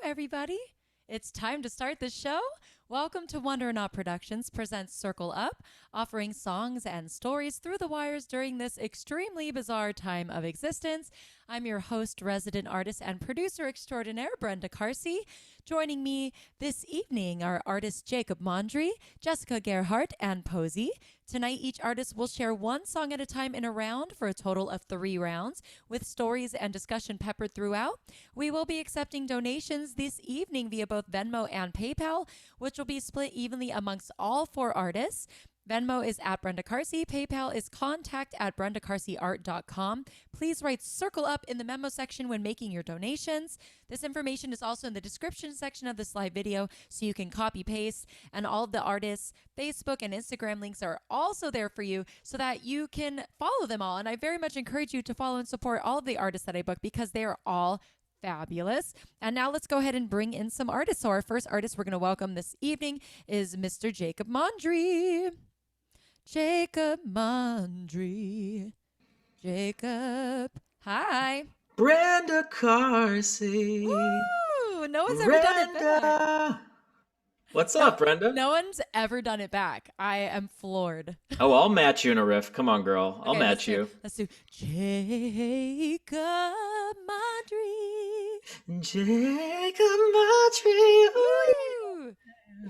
everybody. It's time to start the show. Welcome to Wonder Not Productions presents Circle Up, offering songs and stories through the wires during this extremely bizarre time of existence. I'm your host, resident artist, and producer extraordinaire, Brenda Carsey. Joining me this evening are artists Jacob Mondry, Jessica Gerhardt, and Pozzi. Tonight, each artist will share one song at a time in a round for a total of 3 rounds, with stories and discussion peppered throughout. We will be accepting donations this evening via both Venmo and PayPal, which will be split evenly amongst all 4 artists. Venmo is at Brenda Carsey. PayPal is contact@brendacarseyart.com. Please write Circle Up in the memo section when making your donations. This information is also in the description section of this live video, so you can copy paste. And all of the artists' Facebook and Instagram links are also there for you so that you can follow them all. And I very much encourage you to follow and support all of the artists that I book because they are all fabulous. And now let's go ahead and bring in some artists. So our first artist we're going to welcome this evening is Mr. Jacob Mondry. Jacob Mondry. Jacob. Hi. Brenda Carsey. Woo! No one's ever done it back. What's up, Brenda? No one's ever done it back. I am floored. Oh, I'll match you in a riff. Come on, girl. I'll match you. Let's do Jacob Mondry. Jacob Mondry. Woo!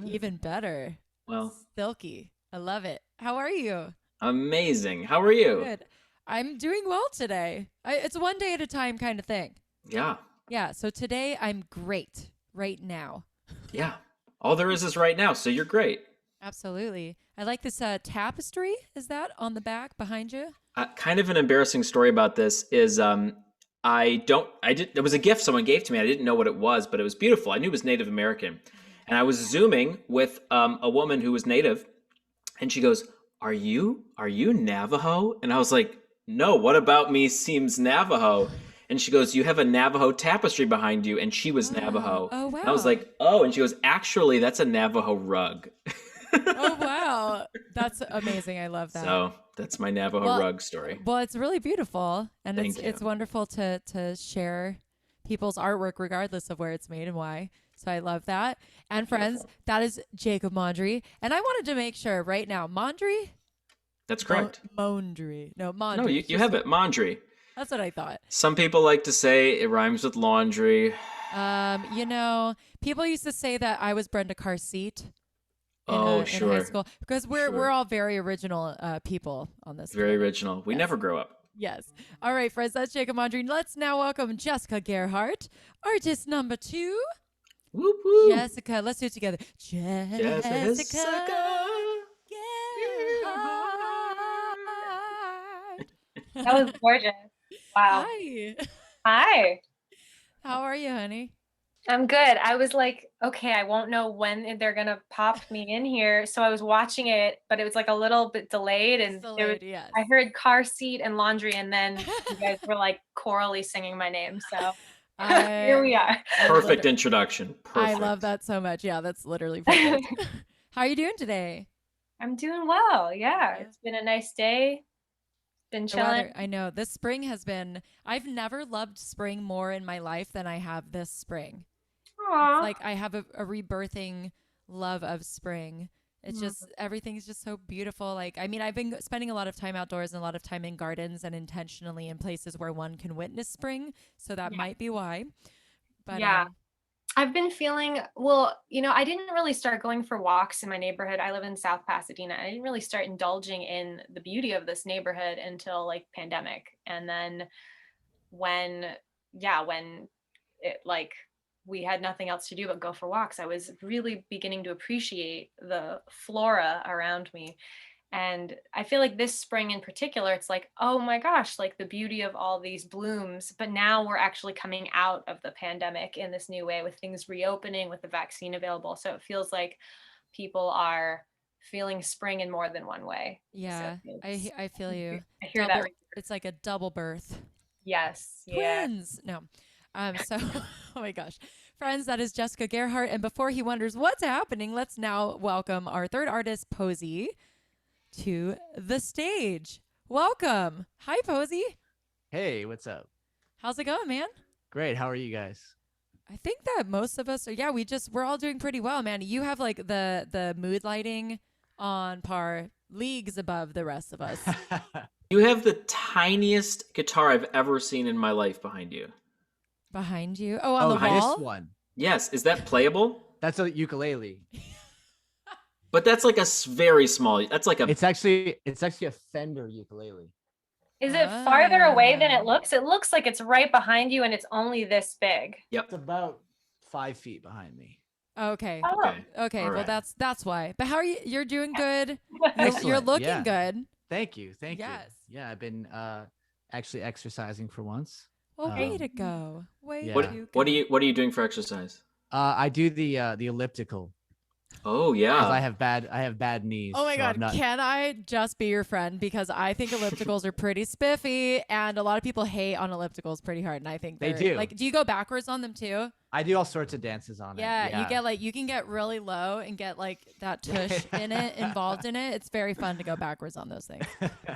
Even better. Well, silky. I love it. How are you? Amazing. How are you? Good. I'm doing well today. It's one day at a time kind of thing. Yeah. Yeah. So today I'm great right now. Yeah. All there is right now. So you're great. Absolutely. I like this tapestry. Is that on the back behind you? Kind of an embarrassing story about this is it was a gift someone gave to me. I didn't know what it was, but it was beautiful. I knew it was Native American. And I was Zooming with a woman who was Native. And she goes, are you Navajo? And I was like, no, what about me seems Navajo? And she goes, you have a Navajo tapestry behind you. And she was Navajo. Oh, wow. And I was like, oh, and she goes, actually, that's a Navajo rug. Oh, wow. That's amazing. I love that. So that's my Navajo rug story. Well, it's really beautiful. And Thank you. It's wonderful to share people's artwork regardless of where it's made and why. So I love that. And friends, that is Jacob Mondry. And I wanted to make sure right now, Mondry? That's correct. Mondry. No, Mondry. No, you have it. Mondry. That's what I thought. Some people like to say it rhymes with laundry. People used to say that I was Brenda Carsey in high school because we're all very original people on this. Very original. We never grow up. Yes. All right, friends, that's Jacob Mondry. Let's now welcome Jessica Gerhardt, artist number 2. Whoop, whoop. Jessica, let's do it together. Jessica Gerhardt. That was gorgeous. Wow. Hi. Hi. How are you, honey? I'm good. I was like, okay, I won't know when they're going to pop me in here. So I was watching it, but it was like a little bit delayed. And yes. I heard car seat and laundry. And then you guys were like chorally singing my name. So here we are. Perfect introduction. Perfect. I love that so much. Yeah, that's literally perfect. How are you doing today? I'm doing well. Yeah. It's been a nice day. Been chilling. I know. This spring has been, I've never loved spring more in my life than I have this spring. Aww. Like I have a rebirthing love of spring. It's just, everything's just so beautiful. Like, I mean, I've been spending a lot of time outdoors and a lot of time in gardens and intentionally in places where one can witness spring. So that might be why. But yeah. I've been feeling, well, I didn't really start going for walks in my neighborhood. I live in South Pasadena. I didn't really start indulging in the beauty of this neighborhood until like pandemic. And then when it like, we had nothing else to do but go for walks, I was really beginning to appreciate the flora around me. And I feel like this spring in particular, it's like, oh my gosh, like the beauty of all these blooms. But now we're actually coming out of the pandemic in this new way with things reopening, with the vaccine available. So it feels like people are feeling spring in more than one way. Yeah, so I feel you. I hear that. It's like a double birth. Yes. Twins. Yeah. No. So, oh my gosh. Friends, that is Jessica Gerhardt. And before he wonders what's happening, let's now welcome our third artist, Pozzi, to the stage. Welcome. Hi, Pozzi. Hey, what's up? How's it going, man? Great. How are you guys? I think that most of us are. Yeah, we're all doing pretty well, man. You have like the mood lighting on par, leagues above the rest of us. You have the tiniest guitar I've ever seen in my life behind you. Behind you? Oh, on the this wall? one. Yes, is that playable? That's a ukulele. But that's like a very small. That's like a. It's actually a Fender ukulele. Is it farther away than it Ah. looks? It looks like it's right behind you and it's only this big. Yep. It's about 5 feet behind me. Okay. Oh. Okay. Okay. All Well, right. that's why. But how are you? You're doing good. You're Excellent, looking yeah. good. Thank you. Yes. Yeah, I've been actually exercising for once. Well, way Um, to go. Way yeah. to go. What are you doing for exercise? I do the elliptical Oh because yeah. I have bad knees. Oh my so I'm God. not- Can I just be your friend? Because I think ellipticals are pretty spiffy and a lot of people hate on ellipticals pretty hard. And I think They they're do. like, do you go backwards on them too? I do all sorts of dances on Yeah, it. you get like you can get really low and get like that tush involved in it. It's very fun to go backwards on those things.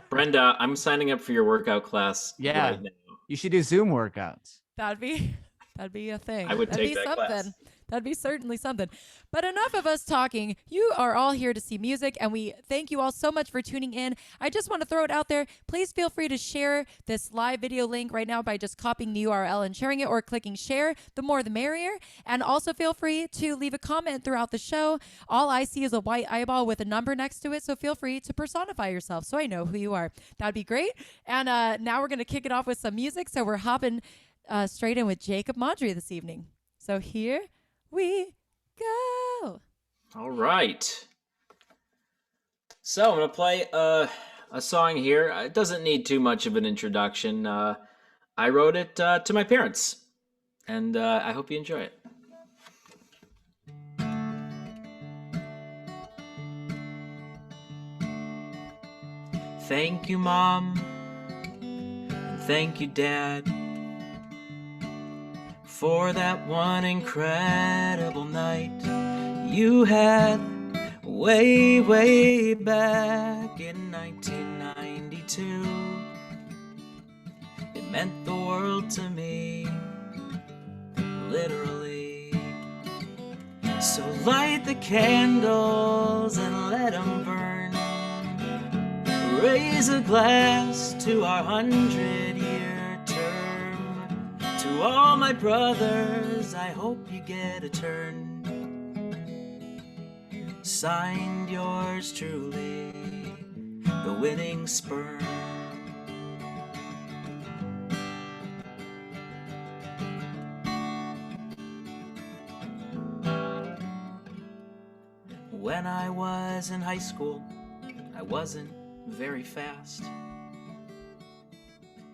Brenda, I'm signing up for your workout class Yeah. right now. You should do Zoom workouts. That'd be a thing. I would That'd take be that something. class. That'd be certainly something. But enough of us talking. You are all here to see music, and we thank you all so much for tuning in. I just want to throw it out there. Please feel free to share this live video link right now by just copying the URL and sharing it, or clicking share. The more the merrier. And also feel free to leave a comment throughout the show. All I see is a white eyeball with a number next to it, so feel free to personify yourself so I know who you are. That'd be great. And now we're going to kick it off with some music, so we're hopping straight in with Jacob Mondry this evening. So here we go. All right. So I'm gonna play a song here. It doesn't need too much of an introduction. I wrote it to my parents, and I hope you enjoy it. Thank you, Mom, and thank you, Dad, for that one incredible night you had way, way back in 1992. It meant the world to me, literally. So light the candles and let them burn. Raise a glass to our 100-year term. To all my brothers, I hope you get a turn. Signed, yours truly, the winning sperm. When I was in high school, I wasn't very fast.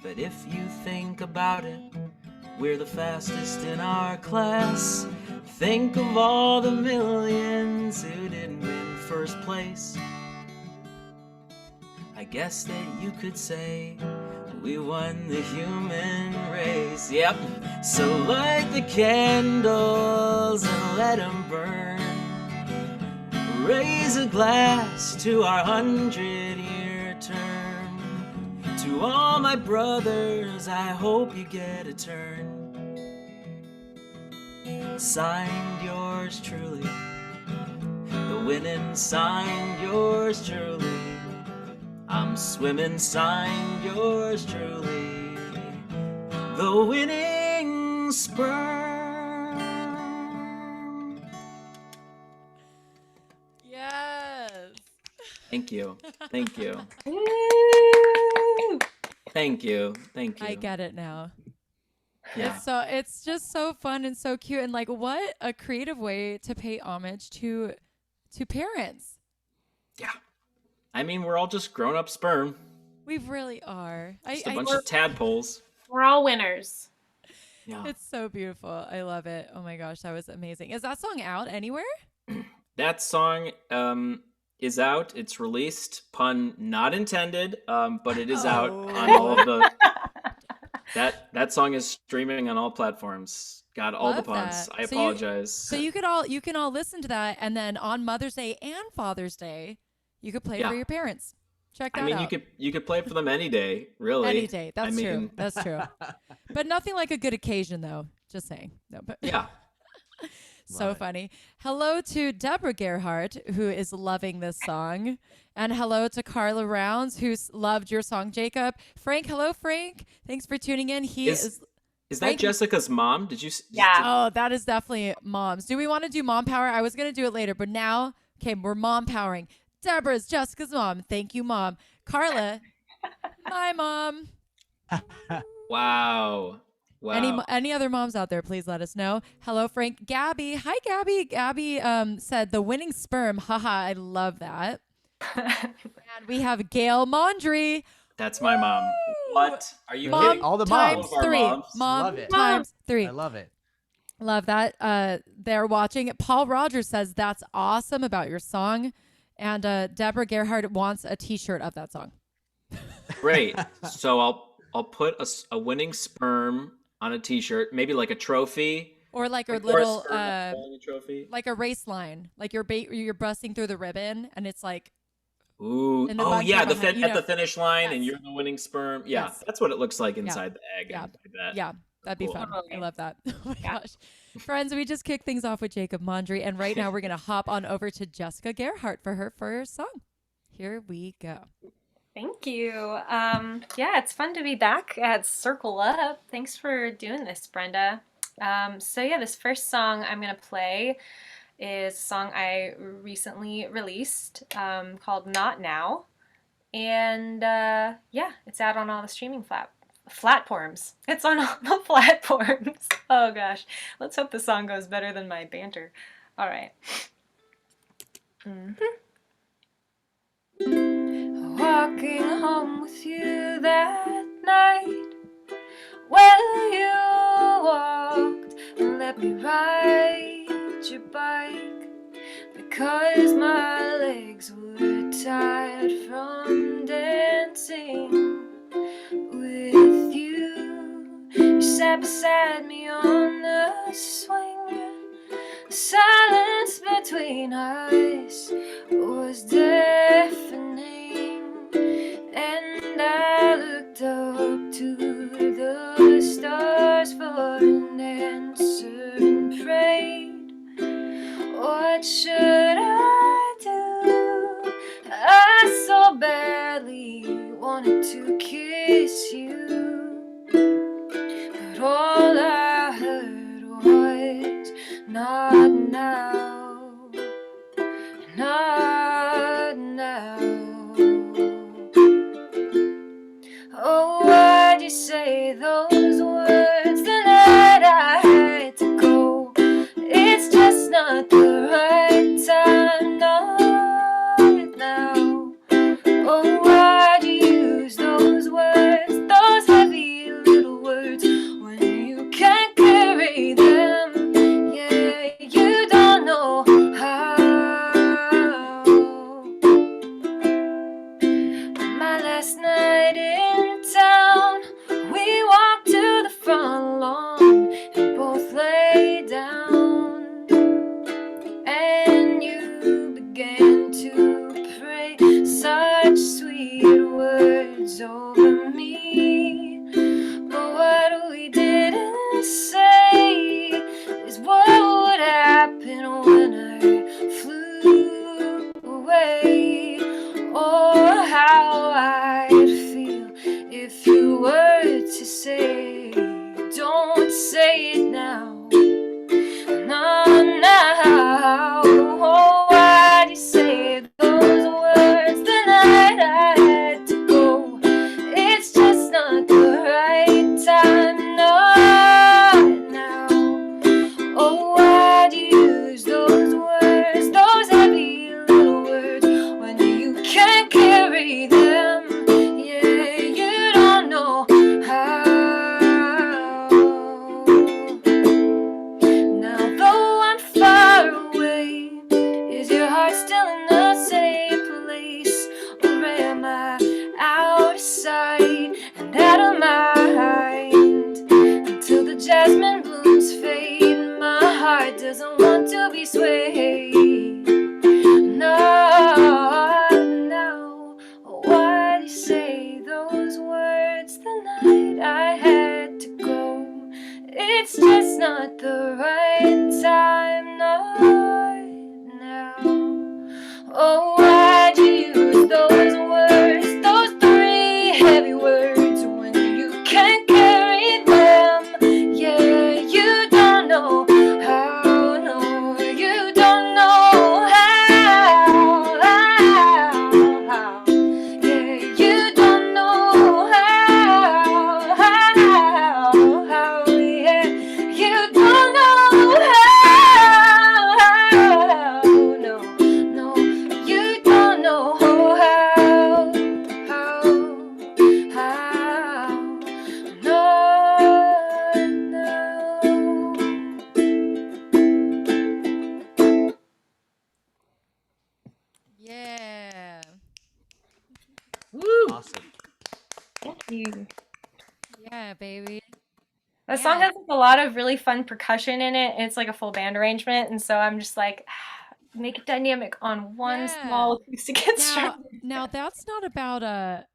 But if you think about it, we're the fastest in our class. Think of all the millions who didn't win first place. I guess that you could say we won the human race. Yep. So light the candles and let them burn. Raise a glass to our 100-year term. To all my brothers, I hope you get a turn. Signed, yours truly, the winning signed, yours truly. I'm swimming, signed, yours truly, the winning sperm. Yes. Thank you. Thank you. Woo! Thank you. Thank you. I get it now. Yeah. It's just so fun and so cute, and like what a creative way to pay homage to parents. Yeah. I mean, we're all just grown-up sperm. We really are. Just a bunch of tadpoles. We're all winners. Yeah. It's so beautiful. I love it. Oh my gosh, that was amazing. Is that song out anywhere? That song is out. It's released. Pun not intended. But it is out on all of the. That song is streaming on all platforms. Got all the Love puns. that. I So apologize. So you can all listen to that, and then on Mother's Day and Father's Day, you could play Yeah. for your parents. Check that I mean, out. you could play for them any day, really. Any day. That's I true. mean, That's true. But nothing like a good occasion, though. Just saying. No, but Yeah. so Love it. funny. Hello to Deborah Gerhardt, who is loving this song. And hello to Carla Rounds, who's loved your song, Jacob. Frank, hello, Frank. Thanks for tuning in. He is Is that Frank- Jessica's mom? Did you? Yeah. Oh, that is definitely moms. Do we want to do mom power? I was going to do it later, but now, okay, we're mom powering. Deborah's Jessica's mom. Thank you, mom. Carla, my mom. Wow. Wow. Any other moms out there, please let us know. Hello, Frank. Gabby. Hi, Gabby. Gabby said the winning sperm. Haha, I love that. And we have Gail Mondry. That's my mom. What? Are you Mom kidding? All the times moms. All of our 3. moms. Mom Love it. times 3. I love it. Love that. They're watching. Paul Rogers says that's awesome about your song. And Deborah Gerhardt wants a t-shirt of that song. Great. So I'll put a winning sperm on a T-shirt, maybe like a trophy. Or like a Like little, sperm holding a trophy. like a race line. Like you're busting through the ribbon and it's like, Ooh. and the Oh buns yeah, are behind- you at know. the finish line, and Yes. you're the winning sperm. Yeah, Yes. that's what it looks like inside the egg. Yeah. I bet. yeah, that'd be Cool. fun. I Totally. love that. Oh my Yeah. gosh. Friends, we just kicked things off with Jacob Mondry. And right now we're going to hop on over to Jessica Gerhardt for her first song. Here we go. Thank you. Yeah, it's fun to be back at Circle Up. Thanks for doing this, Brenda. So yeah, this first song I'm gonna play is a song I recently released called Not Now. And yeah, it's out on all the streaming platforms. It's on all the platforms. Oh gosh, let's hope the song goes better than my banter. All right. Walking home with you that night, well, you walked and let me ride your bike because my legs were tired from dancing with you. You sat beside me on the swing. The silence between us was deafening, and I looked up to the stars for an answer and prayed, what should I do? I so badly wanted to kiss you, but all I heard was not now, not now. Oh, why'd you say those words the night I had to go? It's just not the right time, not now. Oh, why'd you use those words, those heavy little words, when you can't carry them? Yeah, you don't know how. My last night in town, we walked to the front lawn and both lay down, and you began to pray such sweet words over me. But what we didn't say is what would happen when I flew away, or how I'd feel if you were to say, don't say it now, not now. Oh, why'd you say those words the night I had to go? It's just not the right time, not now. Oh, why'd you use those words, those heavy little words, when you can't carry them? Yeah, you don't know how. Now, though I'm far away, is your heart still in the same place? Or am I out of sight and out of mind? Until the jasmine blooms fade and my heart doesn't want to be swayed. No, no. Why'd you say those words the night I had to go? It's just not you. Yeah, baby. The song Yeah. has like, a lot of really fun percussion in it. And it's like a full band arrangement, and so I'm just like, make it dynamic on one Yeah. small acoustic instrument. Now that's not about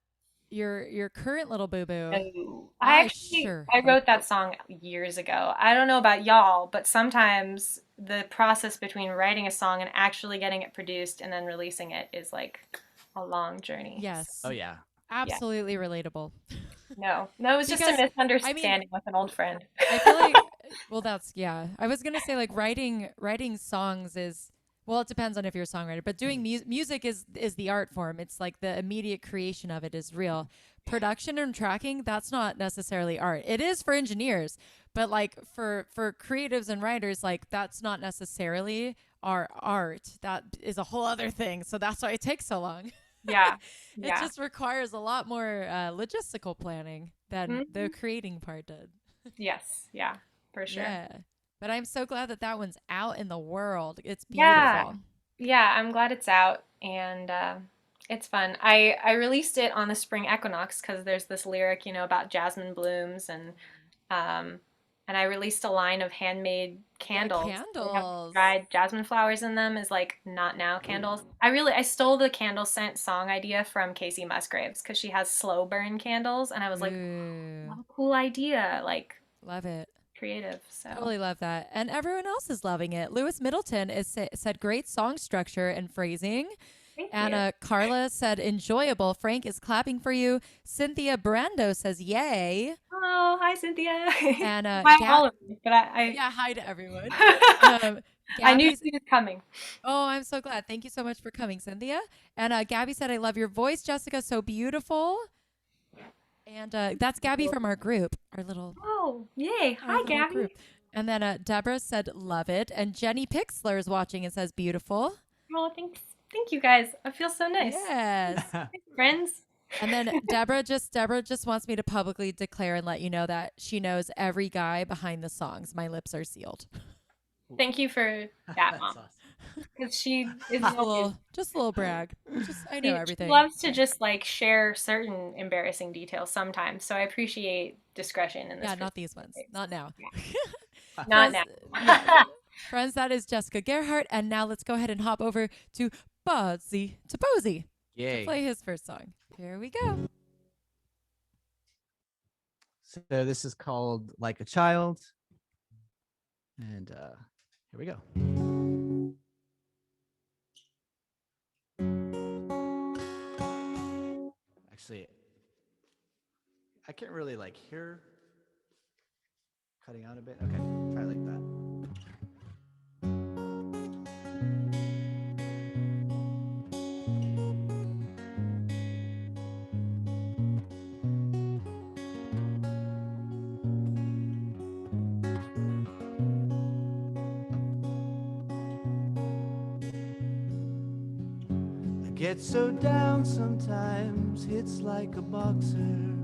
your current little boo boo. No. I sure I hope. wrote that song years ago. I don't know about y'all, but sometimes the process between writing a song and actually getting it produced and then releasing it is like a long journey. Yes. Oh yeah. Yeah. Absolutely relatable. No, it was just a Because, I mean, misunderstanding with an old friend. I feel like well that's yeah. I was going to say like writing songs is well it depends on if you're a songwriter, but doing music is the art form. It's like the immediate creation of it is real. Production and tracking, that's not necessarily art. It is for engineers, but like for creatives and writers, like that's not necessarily our art. That is a whole other thing. So that's why it takes so long. Yeah. It Yeah. just requires a lot more logistical planning than the Mhm. creating part did. Yes. Yeah. For sure. Yeah. But I'm so glad that that one's out in the world. It's Yeah. beautiful. Yeah, I'm glad it's out, and it's fun. I released it on the spring equinox because there's this lyric, about jasmine blooms, um, and I released a line of handmade Yeah, candles. They have candles. dried jasmine flowers in them as like not now candles. I stole the candle scent song idea from Casey Musgraves because she has slow burn candles, and I was like, Ooh. what a cool idea, like Love it. creative. So Totally love that. And everyone else is loving it. Lewis Middleton said great song structure and phrasing. thank you. Anna Carla said enjoyable. Frank is clapping for you. Cynthia Brando says yay. Oh, hi Cynthia. And Hi all of you, but yeah, hi to everyone. I knew Gabby's she was coming. oh, I'm so glad. Thank you so much for coming, Cynthia. And Gabby said, I love your voice, Jessica. So beautiful. And that's Gabby from our group, our little, Oh, yay. our Hi, little Gabby. group. And then Deborah said, love it. And Jenny Pixler is watching and says, beautiful. Oh, thanks. Thank you guys. I feel so nice. Yes. Thanks, friends. And then Deborah just wants me to publicly declare and let you know that she knows every guy behind the songs. My lips are sealed. Thank you for that, That's Mom. awesome. Because she is Just a little brag. I know everything. She loves to just like share certain embarrassing details sometimes. So I appreciate discretion in this. Yeah, not these ones. Not now. Yeah. Not now. Yeah. Friends, that is Jessica Gerhardt. And now let's go ahead and hop over to Pozzi to Yay. play his first song. Here we go. So this is called Like a Child. And here we go. Actually, I can't really like hear cutting out a bit. Okay, try like that. I get so down sometimes, hits like a boxer,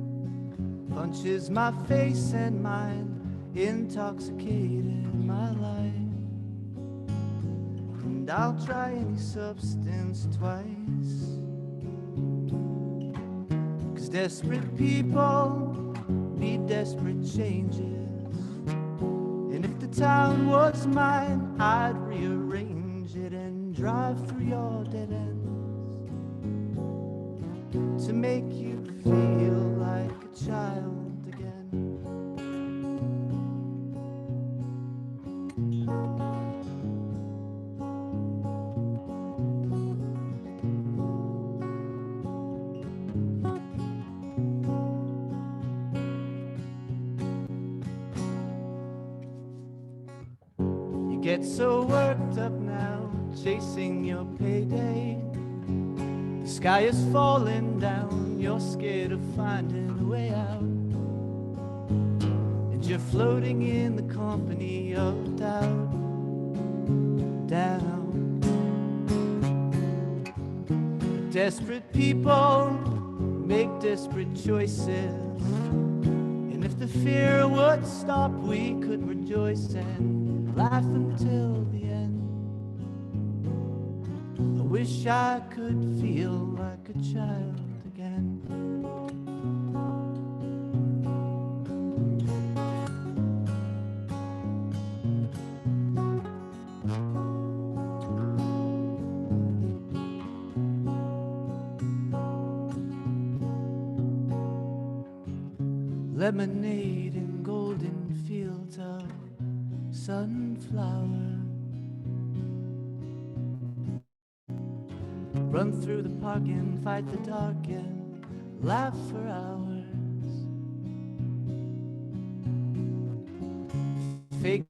punches my face and mind, intoxicated my life. And I'll try any substance twice, 'cause desperate people need desperate changes. And if the town was mine, I'd rearrange it and drive through your dead ends to make you feel like a child again. You get so worked up now, chasing your payday. The sky is falling down, you're scared of finding a way out. And you're floating in the company of doubt, down. Desperate people make desperate choices. And if the fear would stop, we could rejoice and laugh until the end. I wish I could feel like a child again. lemonade in golden fields of sunflower. Run through the park and fight the dark and laugh for hours. Fake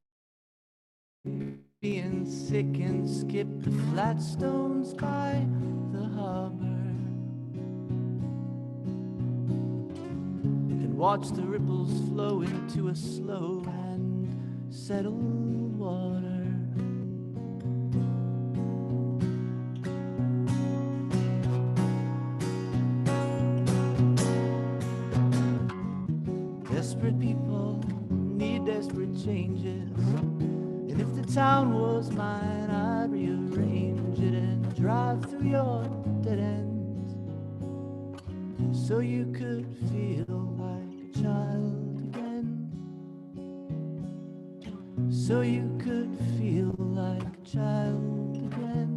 being sick and skip the flat stones by the harbor. And watch the ripples flow into a slow and settled water. Desperate people need desperate changes. And if the town was mine, I'd rearrange it and drive through your dead ends, so you could feel like a child again. So you could feel like a child again.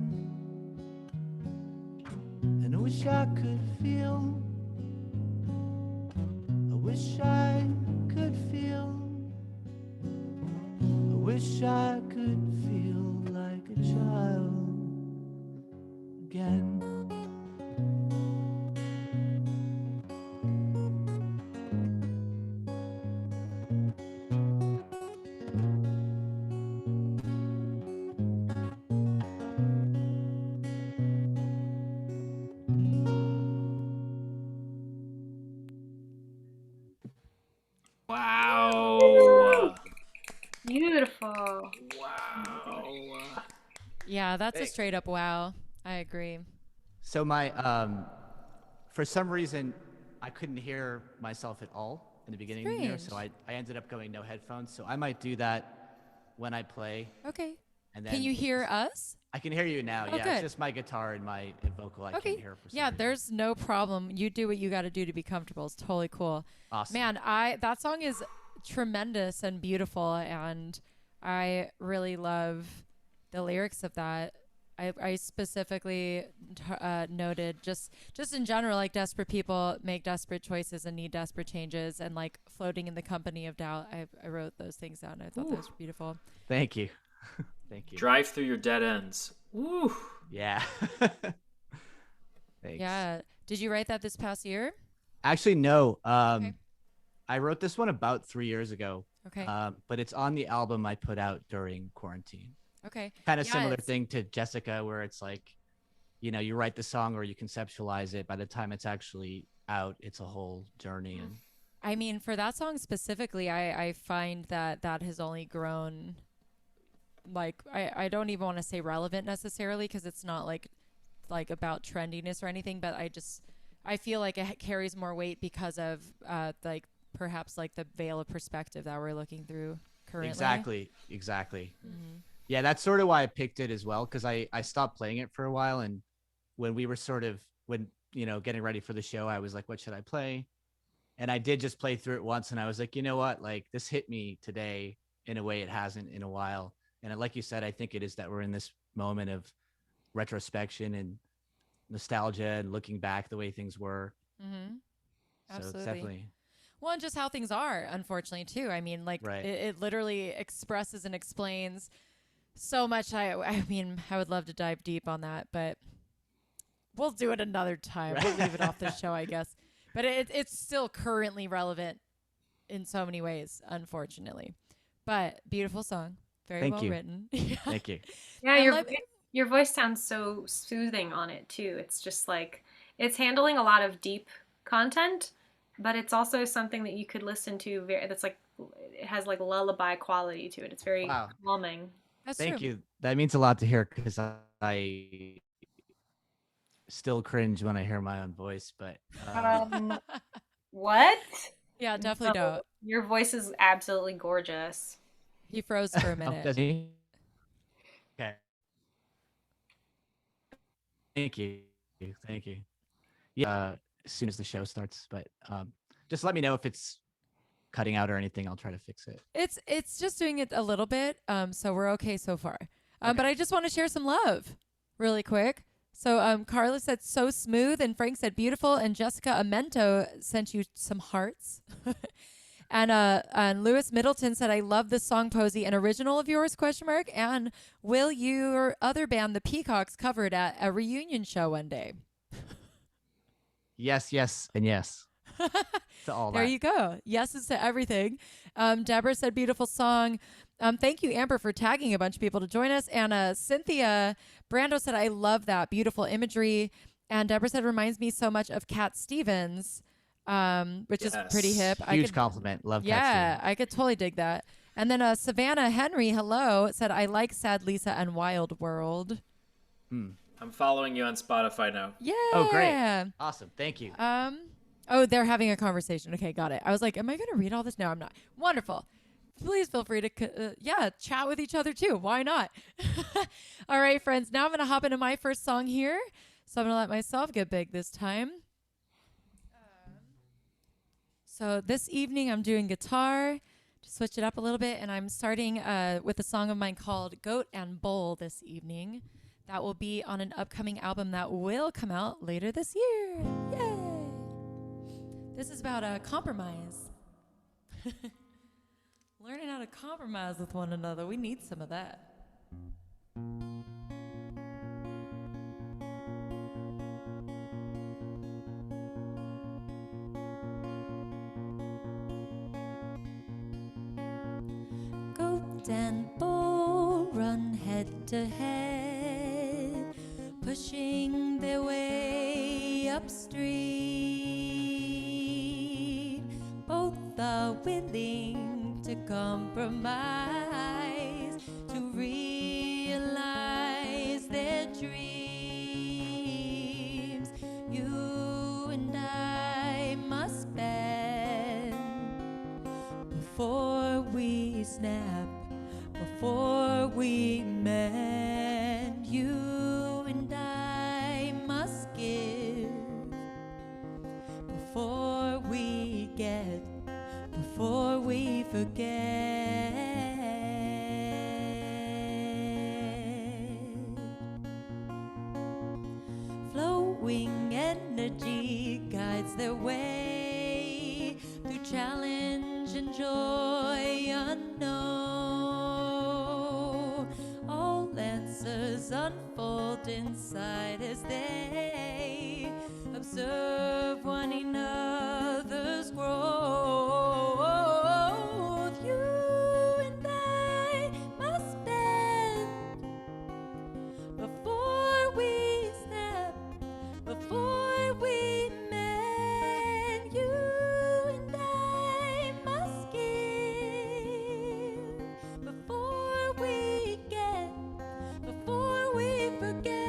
And I wish I could feel, I wish I could feel, I wish I could feel like a child again. Wow. Beautiful. Wow. Yeah, that's a Thanks. straight up wow. I agree. So my, for some reason, I couldn't hear myself at all in the beginning there, so I ended up going no headphones. So I might do that when I play. Okay. And then Can you hear us? I can hear you now. Oh, Yeah, good. it's just my guitar and my vocal I Okay. can't hear for some Yeah, reason. there's no problem. You do what you got to do to be comfortable. It's totally cool. Awesome. Man, that song is tremendous and beautiful, and I really love the lyrics of that. I specifically noted just in general, like, desperate people make desperate choices and need desperate changes, and like floating in the company of doubt. I wrote those things down. I thought that was beautiful. Thank you. Thank you. Drive through your dead ends. Woo. Yeah. Thanks. Yeah. Did you write that this past year? Actually, no. Okay. I wrote this one about 3 years ago. Okay. But it's on the album I put out during quarantine. Okay. Kind of Yeah, similar it's- thing to Jessica, where it's like, you know, you write the song or you conceptualize it. By the time it's actually out, it's a whole journey. And I mean, for that song specifically, I find that has only grown. Like, I don't even want to say relevant necessarily, because it's not like about trendiness or anything, but I feel like it carries more weight because of like perhaps like the veil of perspective that we're looking through currently. Exactly. Mm-hmm. Yeah, that's sort of why I picked it as well, because I stopped playing it for a while, and when we were getting ready for the show, I was like, what should I play? And I did just play through it once, and I was like, you know what, like, this hit me today in a way it hasn't in a while. And like you said, I think it is that we're in this moment of retrospection and nostalgia and looking back the way things were. Mm-hmm. So Absolutely. it's definitely. Well, and just how things are, unfortunately, too. I mean, like, Right. it literally expresses and explains so much. I mean, I would love to dive deep on that, but we'll do it another time. We'll leave it off the show, I guess. But it's still currently relevant in so many ways, unfortunately. But beautiful song. Very Thank well you. written. Thank you. Yeah, And your voice sounds so soothing on it too. It's just like it's handling a lot of deep content, but it's also something that you could listen to that's like it has like lullaby quality to it. It's very Wow. calming. That's Thank true. you. That means a lot to hear, because I still cringe when I hear my own voice, but What? Yeah, definitely No, don't. your voice is absolutely gorgeous. He froze for a oh, minute. does he? Okay. Thank you. Thank you. Yeah, as soon as the show starts, but just let me know if it's cutting out or anything. I'll try to fix it. It's just doing it a little bit, so we're okay so far. But I just want to share some love really quick. So Carla said so smooth, and Frank said beautiful, and Jessica Amento sent you some hearts. And Lewis Middleton said, I love this song, Pozzi, an original of yours, ? And will your other band, the Peacocks, cover it at a reunion show one day? Yes, and yes. To all There that. you go. Yeses to everything. Deborah said, beautiful song. Thank you, Amber, for tagging a bunch of people to join us. And Cynthia Brando said, I love that. Beautiful imagery. And Deborah said, reminds me so much of Cat Stevens, which is pretty hip. Huge compliment. Love Cat Stevens. I could totally dig that. And then Savannah Henry, hello, said, I like Sad Lisa and Wild World. I'm following you on Spotify now. Yeah. Oh, great. Awesome. Thank you. Oh, they're having a conversation. Okay, got it. I was like, am I going to read all this? No, I'm not. Wonderful. Please feel free to, chat with each other too. Why not? All right, friends. Now I'm going to hop into my first song here. So I'm going to let myself get big this time. So this evening I'm doing guitar to switch it up a little bit. And I'm starting with a song of mine called Goat and Bull this evening. That will be on an upcoming album that will come out later this year. Yay! This is about compromise. Learning how to compromise with one another. We need some of that. Goat and bull run head to head, pushing their way upstream. Both are willing to compromise, to realize their dreams. You and I must bend before we snap, before we mend. You and I must give before we get, before we forget. Flowing energy guides their way through challenge and joy unknown. All answers unfold inside as they observe one another's growth. You and I must bend before we snap, before we mend. You and I must give before we get, before we forget.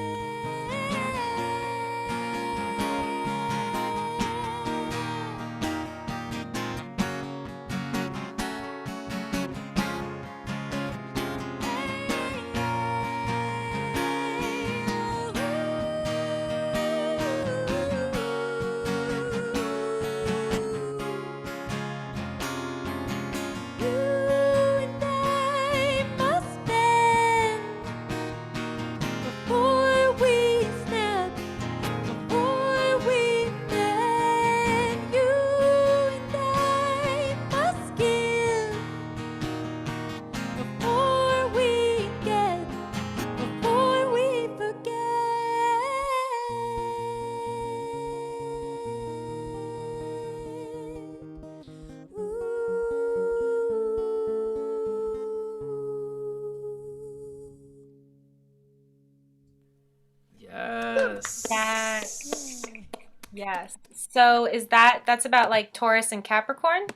Yes. So is that's about like Taurus and Capricorn?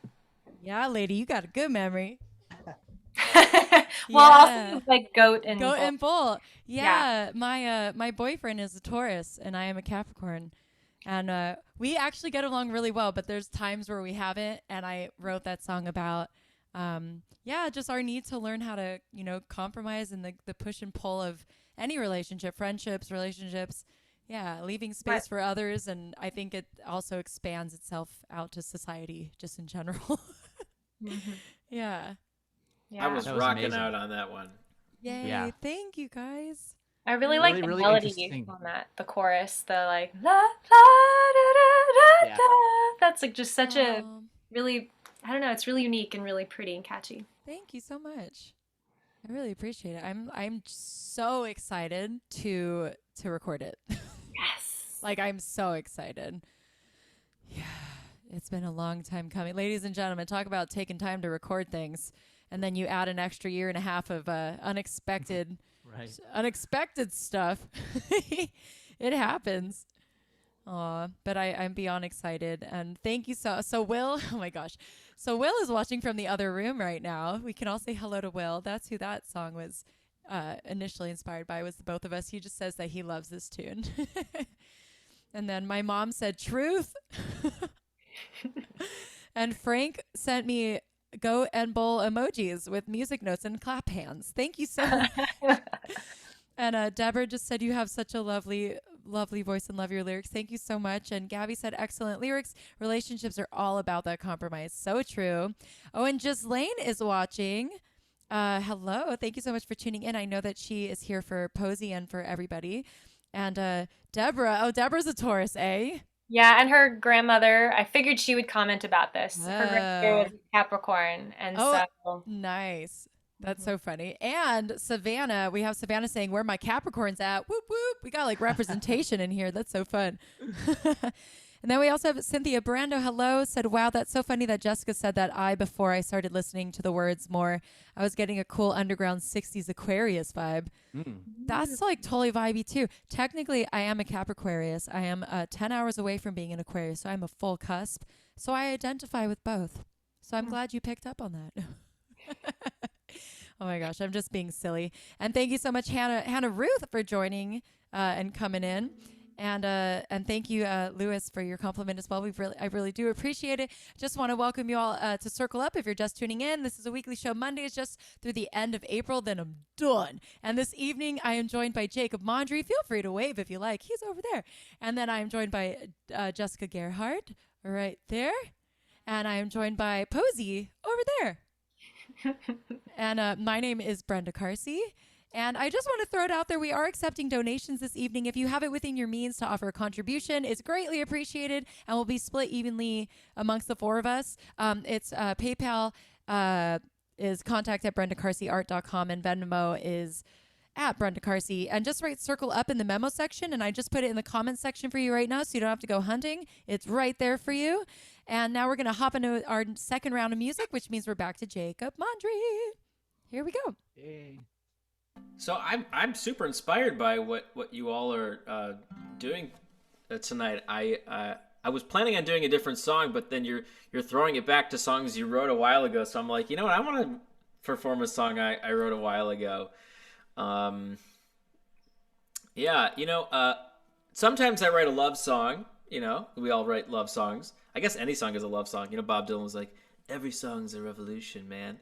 Yeah, lady, you got a good memory. Well, also like goat and bull. Yeah. My boyfriend is a Taurus and I am a Capricorn. And we actually get along really well, but there's times where we haven't. And I wrote that song about, just our need to learn how to, compromise in the push and pull of any relationship, friendships, relationships. Yeah, leaving space for others. And I think it also expands itself out to society just in general. Mm-hmm. Yeah. I was rocking out on that one. Yay. Yeah. Thank you, guys. I really like the really melody on that, the chorus, the like la la da da da da. That's like just such a really I don't know, it's really unique and really pretty and catchy. Thank you so much. I really appreciate it. I'm so excited to record it. Yes. Like, I'm so excited. Yeah. It's been a long time coming. Ladies and gentlemen, talk about taking time to record things. And then you add an extra year and a half of unexpected stuff. It happens. Aw, but I'm beyond excited. And thank you so Will, oh my gosh. So Will is watching from the other room right now. We can all say hello to Will. That's who that song was initially inspired by, was the both of us. He just says that he loves this tune. And then my mom said, truth. And Frank sent me goat and bowl emojis with music notes and clap hands. Thank you so much. And Deborah just said, you have such a lovely voice and love your lyrics. Thank you so much. And Gabby said, excellent lyrics. Relationships are all about that compromise. So true. Oh, and Ghislaine is watching. Hello. Thank you so much for tuning in. I know that she is here for Pozzi and for everybody. And Deborah. Oh, Deborah's a Taurus, eh? Yeah, and her grandmother, I figured she would comment about this. Her grandmother was Capricorn. And so nice. That's so funny. And Savannah, we have Savannah saying, where my Capricorn's at. Whoop, whoop. We got like representation in here. That's so fun. And then we also have Cynthia Brando. Hello. Said, wow, that's so funny that Jessica said that before I started listening to the words more, I was getting a cool underground 60s Aquarius vibe. That's like totally vibey too. Technically, I am a Capricorus. I am 10 hours away from being an Aquarius. So I'm a full cusp. So I identify with both. So I'm glad you picked up on that. Oh my gosh, I'm just being silly. And thank you so much, Hannah Ruth, for joining and coming in. And thank you, Lewis, for your compliment as well. I really do appreciate it. Just want to welcome you all to Circle Up. If you're just tuning in, this is a weekly show. Mondays just through the end of April. Then I'm done. And this evening, I am joined by Jacob Mondry. Feel free to wave if you like. He's over there. And then I am joined by Jessica Gerhardt right there. And I am joined by Pozzi over there. And my name is Brenda Carsey. And I just want to throw it out there. We are accepting donations this evening. If you have it within your means to offer a contribution, it's greatly appreciated and will be split evenly amongst the four of us. It's PayPal is contact@BrendaCarseyArt.com and Venmo is @Brenda Carsey. And just write Circle Up in the memo section. And I just put it in the comment section for you right now so you don't have to go hunting. It's right there for you. And now we're going to hop into our second round of music, which means we're back to Jacob Mondry. Here we go. Yay. So I'm super inspired by what you all are doing tonight. I was planning on doing a different song, but then you're throwing it back to songs you wrote a while ago. So I'm like, you know what? I want to perform a song I wrote a while ago. Sometimes I write a love song. You know, we all write love songs. I guess any song is a love song. You know, Bob Dylan was like, every song's a revolution, man.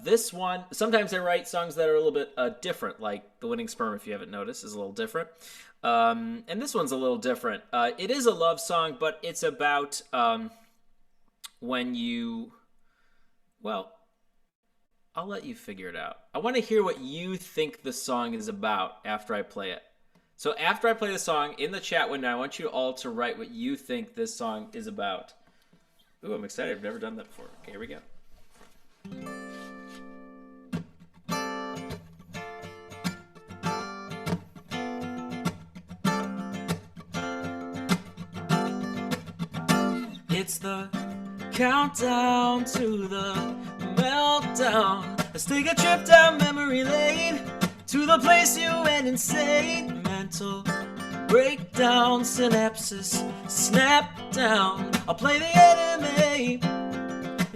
This one, sometimes I write songs that are a little bit different, like The Winning Sperm, if you haven't noticed, is a little different. And this one's a little different. It is a love song, but it's about when you... Well, I'll let you figure it out. I want to hear what you think the song is about after I play it. So after I play the song, in the chat window, I want you all to write what you think this song is about. Ooh, I'm excited. I've never done that before. Okay, here we go. It's the countdown to the meltdown. Let's take a trip down memory lane to the place you went insane. Mental breakdown, synapses snap down. I'll play the enemy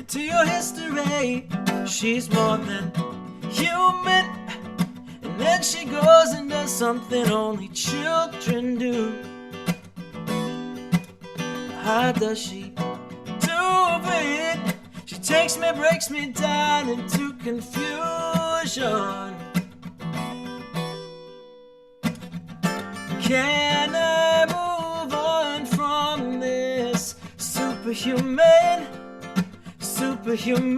to your history. She's more than human. And then she goes and does something only children do. How does she do it? She takes me, breaks me down into confusion. Can I move on from this? Superhuman, superhuman.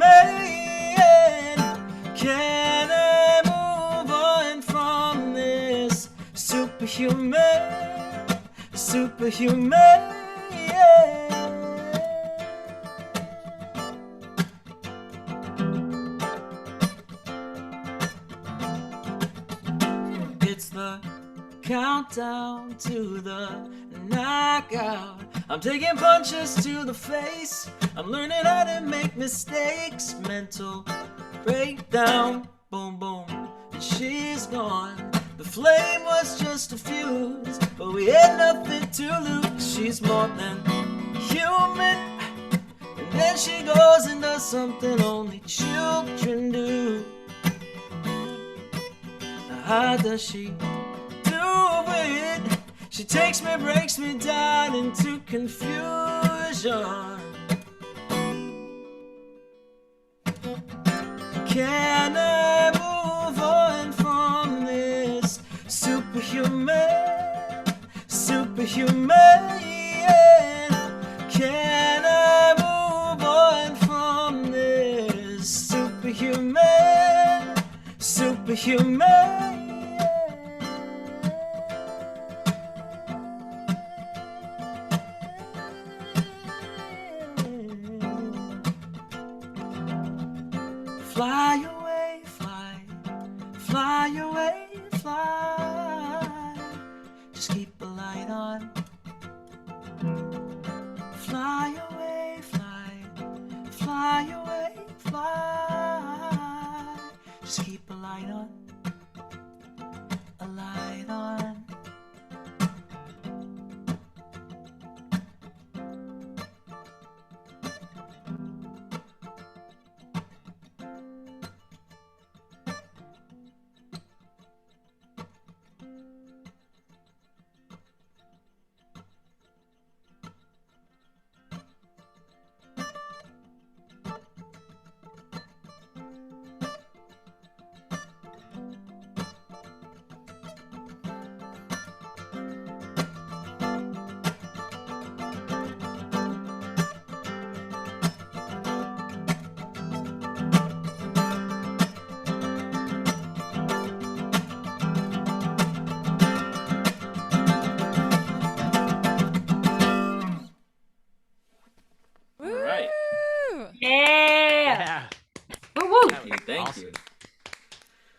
Can I move on from this? Superhuman, superhuman. It's the countdown to the knockout. I'm taking punches to the face. I'm learning how to make mistakes. Mental breakdown. Boom, boom. And she's gone. The flame was just a fuse, but we had nothing to lose. She's more than human. And then she goes and does something only children do. Now how does she do it? She takes me, breaks me down into confusion. Can I move on from this superhuman, superhuman? Can I move on from this superhuman, superhuman? Fly away, fly, fly away, fly. Just keep a light on. Fly away, fly, fly away, fly. Just keep a light on, a light on.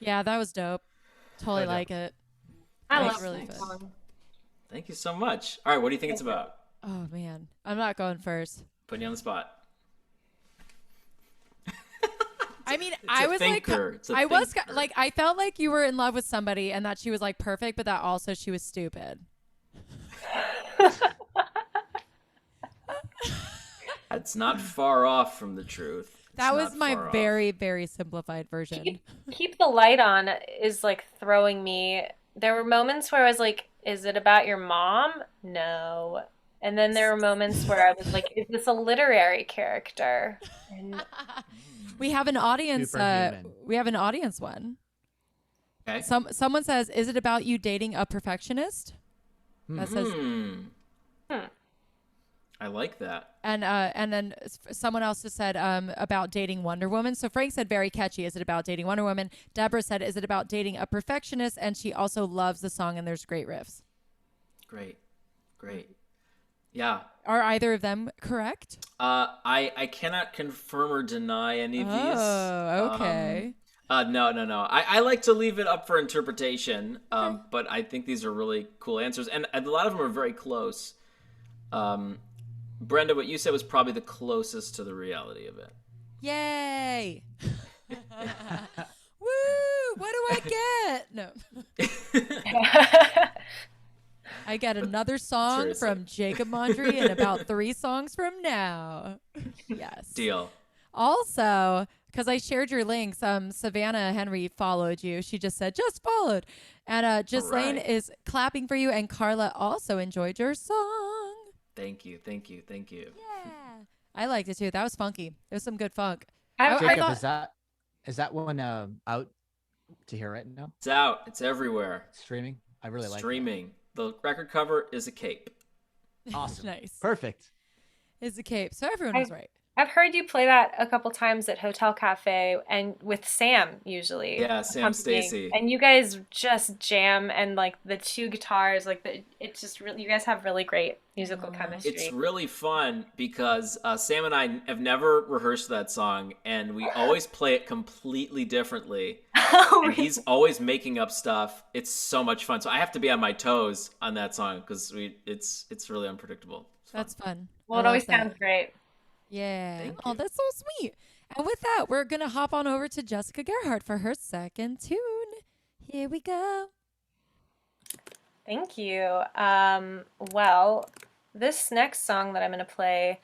Yeah, that was dope. Totally like it. I love really that fun. song. Thank you so much. All right, what do you think it's about? Oh man, I'm not going first. Putting you on the spot. I mean, I was like, I felt like you were in love with somebody and that she was like perfect, but that also she was stupid. That's not far off from the truth. That was my very, very simplified version. Keep the light on is like throwing me. There were moments where I was like, is it about your mom? No. And then there were moments where I was like, is this a literary character? And we have an audience. We have an audience one. Okay. Someone says, is it about you dating a perfectionist? That says. I like that. And then someone else just said about dating Wonder Woman. So Frank said very catchy. Is it about dating Wonder Woman? Deborah said, is it about dating a perfectionist? And she also loves the song and there's great riffs. Great. Yeah. Are either of them correct? I cannot confirm or deny any of these. Oh, okay. No. I like to leave it up for interpretation. But I think these are really cool answers, and a lot of them are very close. Brenda, what you said was probably the closest to the reality of it. Yay! Woo! What do I get? No. I get another song Seriously. from Jacob Mondry and about 3 songs from now. Yes. Deal. Also, because I shared your links, Savannah Henry followed you. She just said, just followed. And Ghislaine is clapping for you, and Carla also enjoyed your song. Thank you. Yeah. I liked it too. That was funky. It was some good funk. Jacob, is that one out to hear right now? It's out. It's everywhere. Streaming? I really like it. Streaming. The record cover is a cape. Awesome. Nice. Perfect. It's a cape. So everyone was right. I've heard you play that a couple times at Hotel Cafe and with Sam usually. Yeah, Sam Stacy. And you guys just jam, and like the 2 guitars, it's just really, you guys have really great musical chemistry. It's really fun because Sam and I have never rehearsed that song, and we always play it completely differently. And he's always making up stuff. It's so much fun. So I have to be on my toes on that song because it's really unpredictable. It's fun. That's fun. Well, I it always love that. sounds great. Yeah. Thank Oh, you. that's so sweet. And with that, we're going to hop on over to Jessica Gerhardt for her second tune. Here we go. Thank you. Well, this next song that I'm going to play,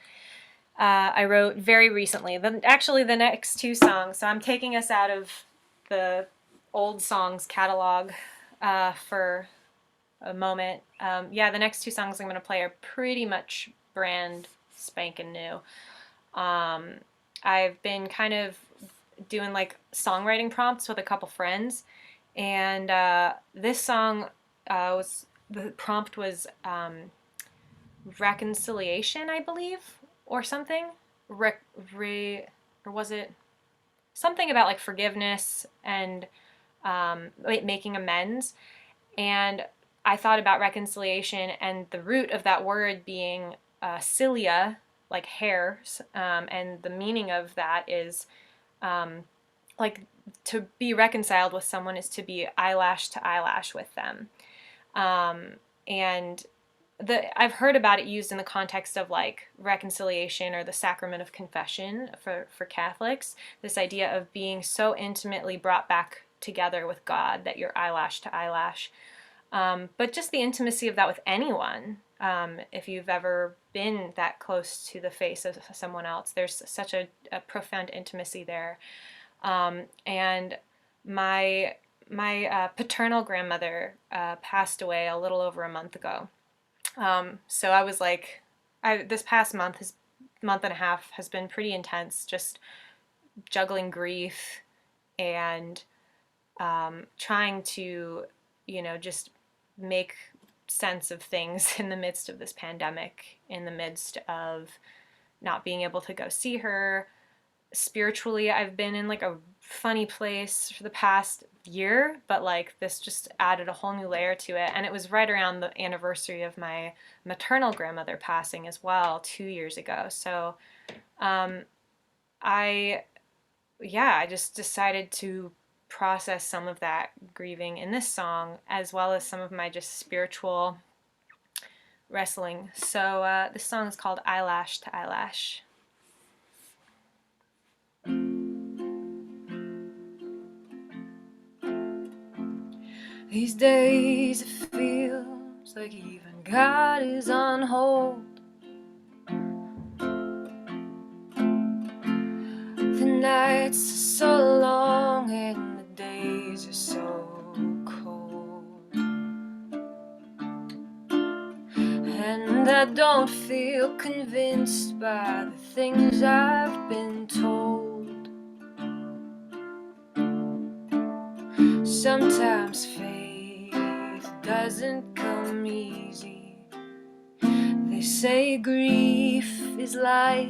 I wrote very recently. Actually, the next two songs. So I'm taking us out of the old songs catalog for a moment. Yeah, the next two songs I'm going to play are pretty much brand spanking new. I've been kind of doing like songwriting prompts with a couple friends, and this song the prompt was reconciliation, I believe, or something. Or was it something about like forgiveness and making amends? And I thought about reconciliation and the root of that word being cilia, like hairs, and the meaning of that is like to be reconciled with someone is to be eyelash to eyelash with them. And I've heard about it used in the context of like reconciliation or the sacrament of confession for Catholics, this idea of being so intimately brought back together with God that you're eyelash to eyelash. But just the intimacy of that with anyone, if you've ever been that close to the face of someone else, there's such a profound intimacy there. And my paternal grandmother passed away a little over a month ago. So I was like, this past month and a half has been pretty intense, just juggling grief and trying to, just make sense of things in the midst of this pandemic, in the midst of not being able to go see her. Spiritually, I've been in like a funny place for the past year, but like this just added a whole new layer to it. And it was right around the anniversary of my maternal grandmother passing as well, 2 years ago. So I just decided to process some of that grieving in this song, as well as some of my just spiritual wrestling. So this song is called Eyelash to Eyelash. These days it feels like even God is on hold. The nights are so long and the days are so cold. And I don't feel convinced by the things I've been told. Sometimes faith doesn't come easy. They say grief is like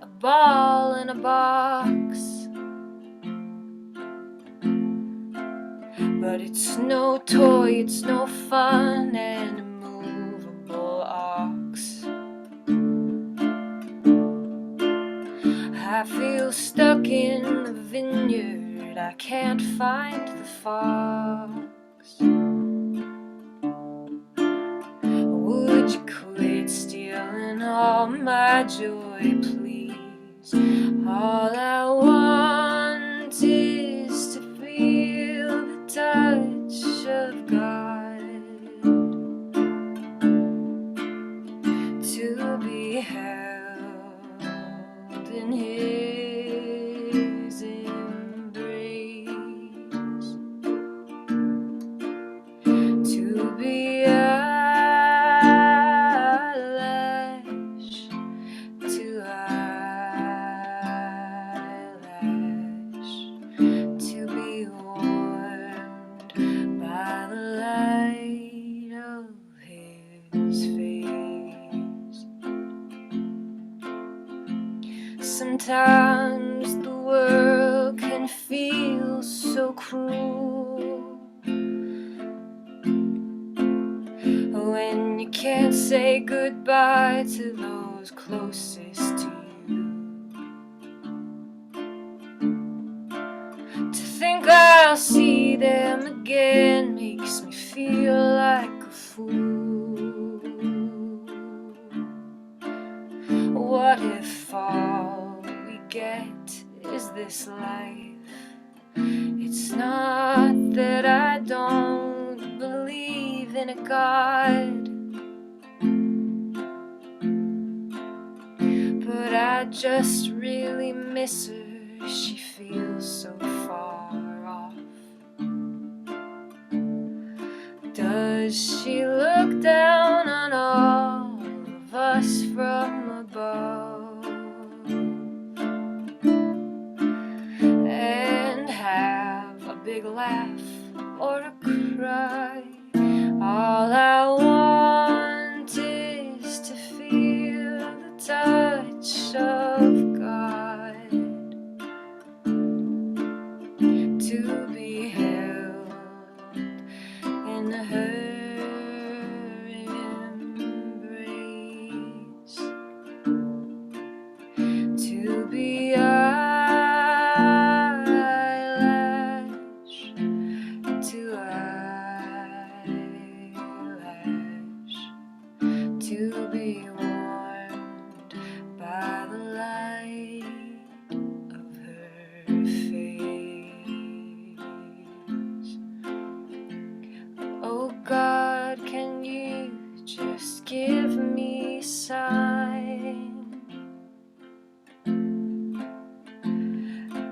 a ball in a box, but it's no toy, it's no fun, and a movable ox. I feel stuck in the vineyard, I can't find the fox. Would you quit stealing all my joy, please? All I want is to feel the touch of God, to be held in His embrace, to be eyelash to eyelash, to be warmed by the light of His face. Sometimes the world can feel so cruel when you can't say goodbye to those closest to you. To think I I'll see them again makes me feel like a fool. What if all we get is this life? It's not that I don't believe in a God, but I just really miss her. She feels so far off. Does she look down on all of us from above and have a big laugh or a cry? All I want is to feel the touch of God, to be held in her embrace, to be eyelash to eyelash, to be warmed by the light of her face. Oh God, can you just give me a sign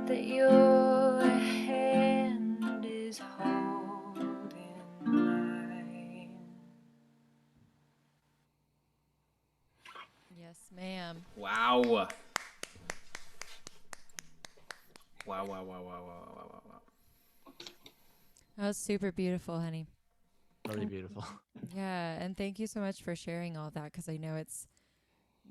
that your hand is holding mine? Yes, ma'am. Wow. Wow, wow, wow, wow, wow, wow, wow, wow. That was super beautiful, honey. Really beautiful. Yeah, and thank you so much for sharing all that, because I know it's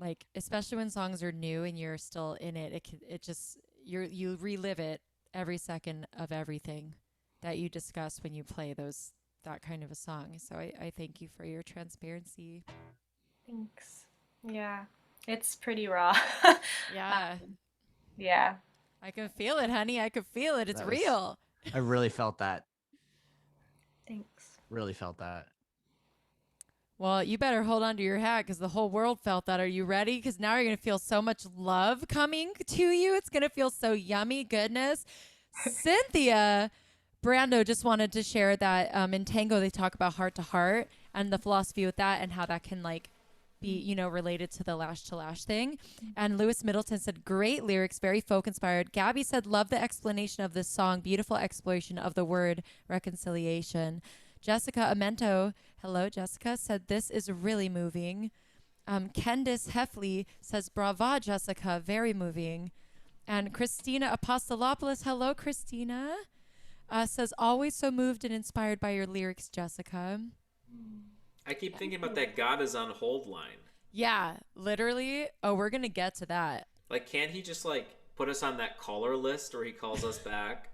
like, especially when songs are new and you're still in it, it just you relive it every second of everything that you discuss when you play that kind of a song. So I thank you for your transparency. Thanks. Yeah, it's pretty raw. Yeah, Yeah. I can feel it, honey. I can feel it. It's That was- real. I really felt that. Thanks. Really felt that. Well, you better hold on to your hat, because the whole world felt that. Are you ready? Because now you're going to feel so much love coming to you. It's going to feel so yummy goodness. Cynthia Brando just wanted to share that in tango, they talk about heart to heart and the philosophy with that, and how that can be, related to the lash to lash thing. And Lewis Middleton said, great lyrics, very folk inspired. Gabby said, love the explanation of this song. Beautiful exploration of the word reconciliation. Jessica Amento, hello, Jessica, said, this is really moving. Candice Heffley says, brava, Jessica, very moving. And Christina Apostolopoulos, hello, Christina, says, always so moved and inspired by your lyrics, Jessica. I keep thinking about that God is on hold line. Yeah, literally. Oh, we're going to get to that. Like, can't he just, put us on that caller list where he calls us back?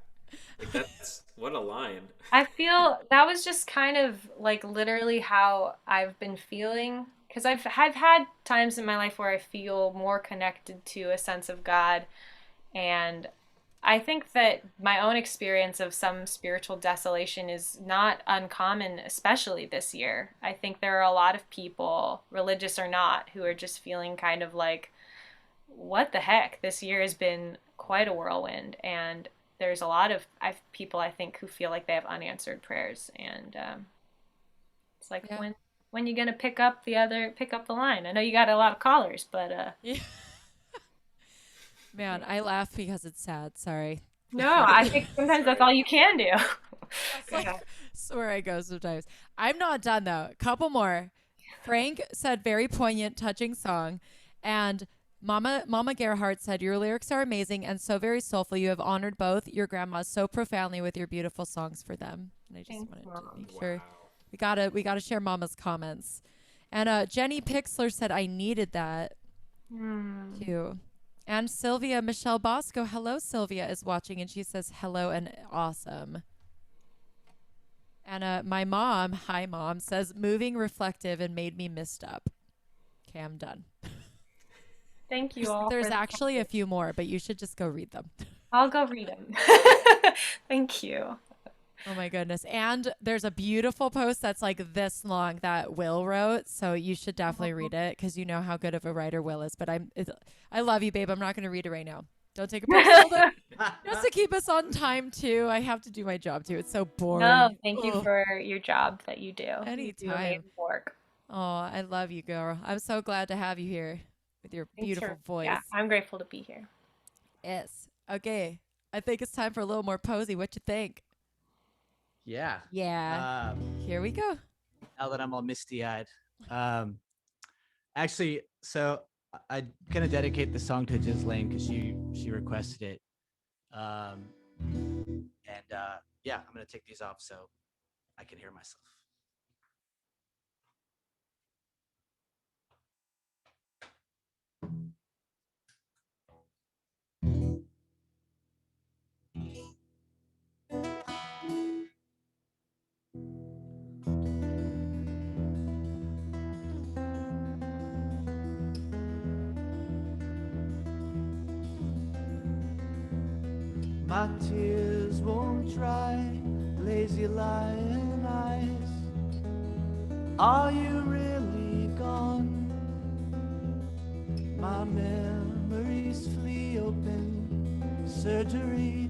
That's what a line. I feel that was just kind of literally how I've been feeling, because I've had times in my life where I feel more connected to a sense of God, and I think that my own experience of some spiritual desolation is not uncommon, especially this year. I think there are a lot of people, religious or not, who are just feeling kind of like, what the heck? This year has been quite a whirlwind, and there's a lot of people, I think, who feel like they have unanswered prayers, and it's like, Yeah. when you gonna pick up the line? I know you got a lot of callers, but Yeah. Man, I laugh because it's sad. Sorry. no, I think sometimes that's all you can do. That's where I go sometimes. I'm not done though. Couple more. Frank said, very poignant, touching song. And Mama Gerhardt said, your lyrics are amazing and so very soulful. You have honored both your grandmas so profoundly with your beautiful songs for them. And I just Thanks, wanted to Mom. make sure we gotta share Mama's comments. And Jenny Pixler said, I needed that too. And Sylvia Michelle Bosco, hello, Sylvia, is watching, and she says hello and awesome. And my mom, hi mom, says moving, reflective, and made me missed up. Okay, I'm done. Thank you all. There's actually a few more, but you should just go read them. I'll go read them. Thank you. Oh my goodness. And there's a beautiful post that's like this long that Will wrote. So you should definitely read it because you know how good of a writer Will is. But I love you, babe. I'm not going to read it right now. Don't take it personal. Just to keep us on time too. I have to do my job too. It's so boring. No, thank you Ugh. for your job that you do. You do Anytime. amazing work. Oh, I love you, girl. I'm so glad to have you here with your Thanks beautiful for- voice. Yeah, I'm grateful to be here. Yes. Okay. I think it's time for a little more Pozzi. What you think? Yeah. Yeah. Here we go. Now that I'm all misty-eyed. Actually, so I'm gonna dedicate the song to Ghislaine because she requested it. Yeah, I'm gonna take these off so I can hear myself. My tears won't dry, lazy lion eyes. Are you really gone? My memories flee open surgery,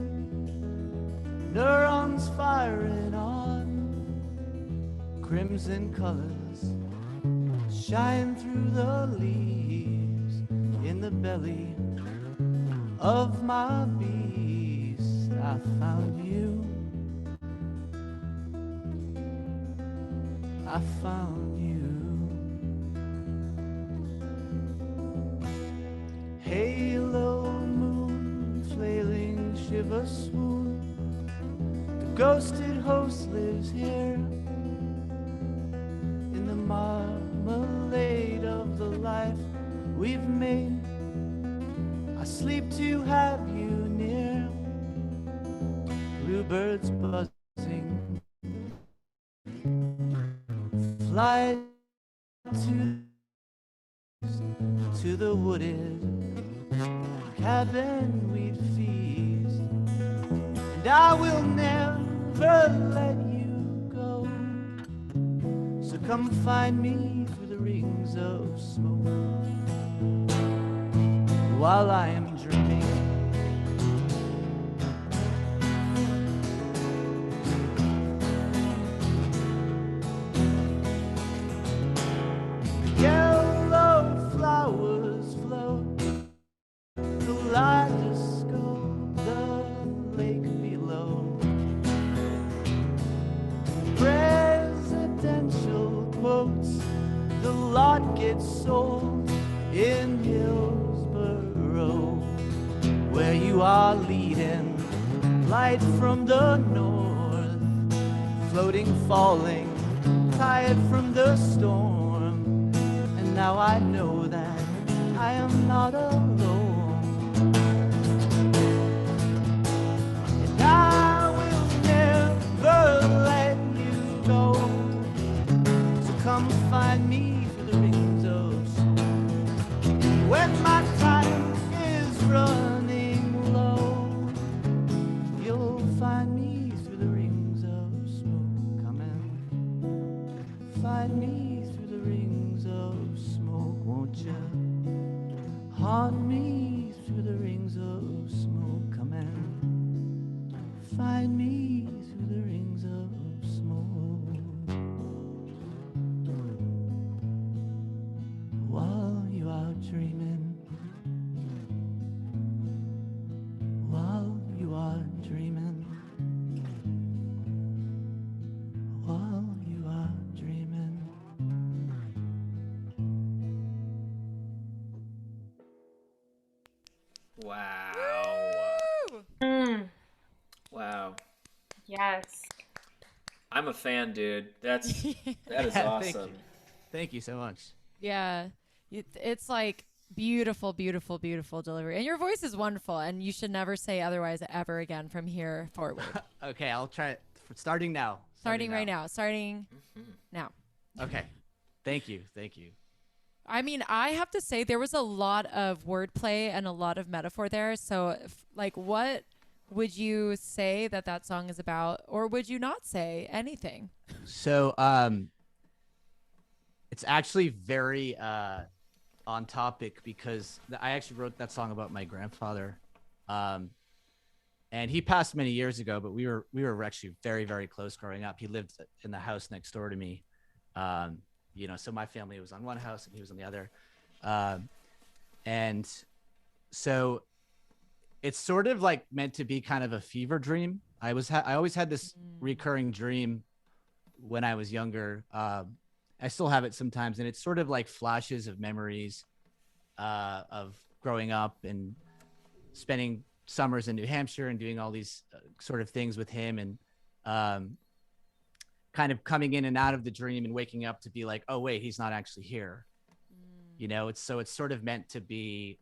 neurons firing on. Crimson colors shine through the leaves in the belly of my beast. I found you. I found you. Halo moon, flailing shiver swoon. The ghosted host lives here in the marmalade of the life we've made. I sleep to have you near. Bluebirds buzzing, fly to the wooded cabin we'd feast, and I will never let you go. So come find me through the rings of smoke while I am dreaming. Yellow flowers float, the kaleidoscope, the lake below. Presidential quotes, the lot gets sold in Hillsborough, where you are leading light from the north, floating, falling, tired from the storm. And now I know that I am not alone, and I will never let you go. So come find me through the rings of smoke when my time is running low. You'll find me through the rings of smoke. Come and find me through the rings of smoke. Won't you haunt me through the rings of smoke? Come and find me through the rings of smoke while you are dreaming, while you are dreaming, while you are dreaming. Wow. Mm, Wow. yes. I'm a fan, dude. That is Thank awesome. you. Thank you so much. Yeah. It's like beautiful, beautiful, beautiful delivery. And your voice is wonderful. And you should never say otherwise ever again from here forward. Okay, I'll try it. Starting now. Starting right now. Starting now. Okay. Thank you. Thank you. I mean, I have to say there was a lot of wordplay and a lot of metaphor there. So, like, what would you say that song is about, or would you not say anything? So it's actually very on topic because I actually wrote that song about my grandfather. And he passed many years ago, but we were actually very, very close growing up. He lived in the house next door to me. So my family was on one house and he was on the other. And so it's sort of like meant to be kind of a fever dream. I always had this recurring dream when I was younger. I still have it sometimes, and it's sort of like flashes of memories of growing up and spending summers in New Hampshire and doing all these sort of things with him, and kind of coming in and out of the dream and waking up to be like, oh wait, he's not actually here. It's sort of meant to be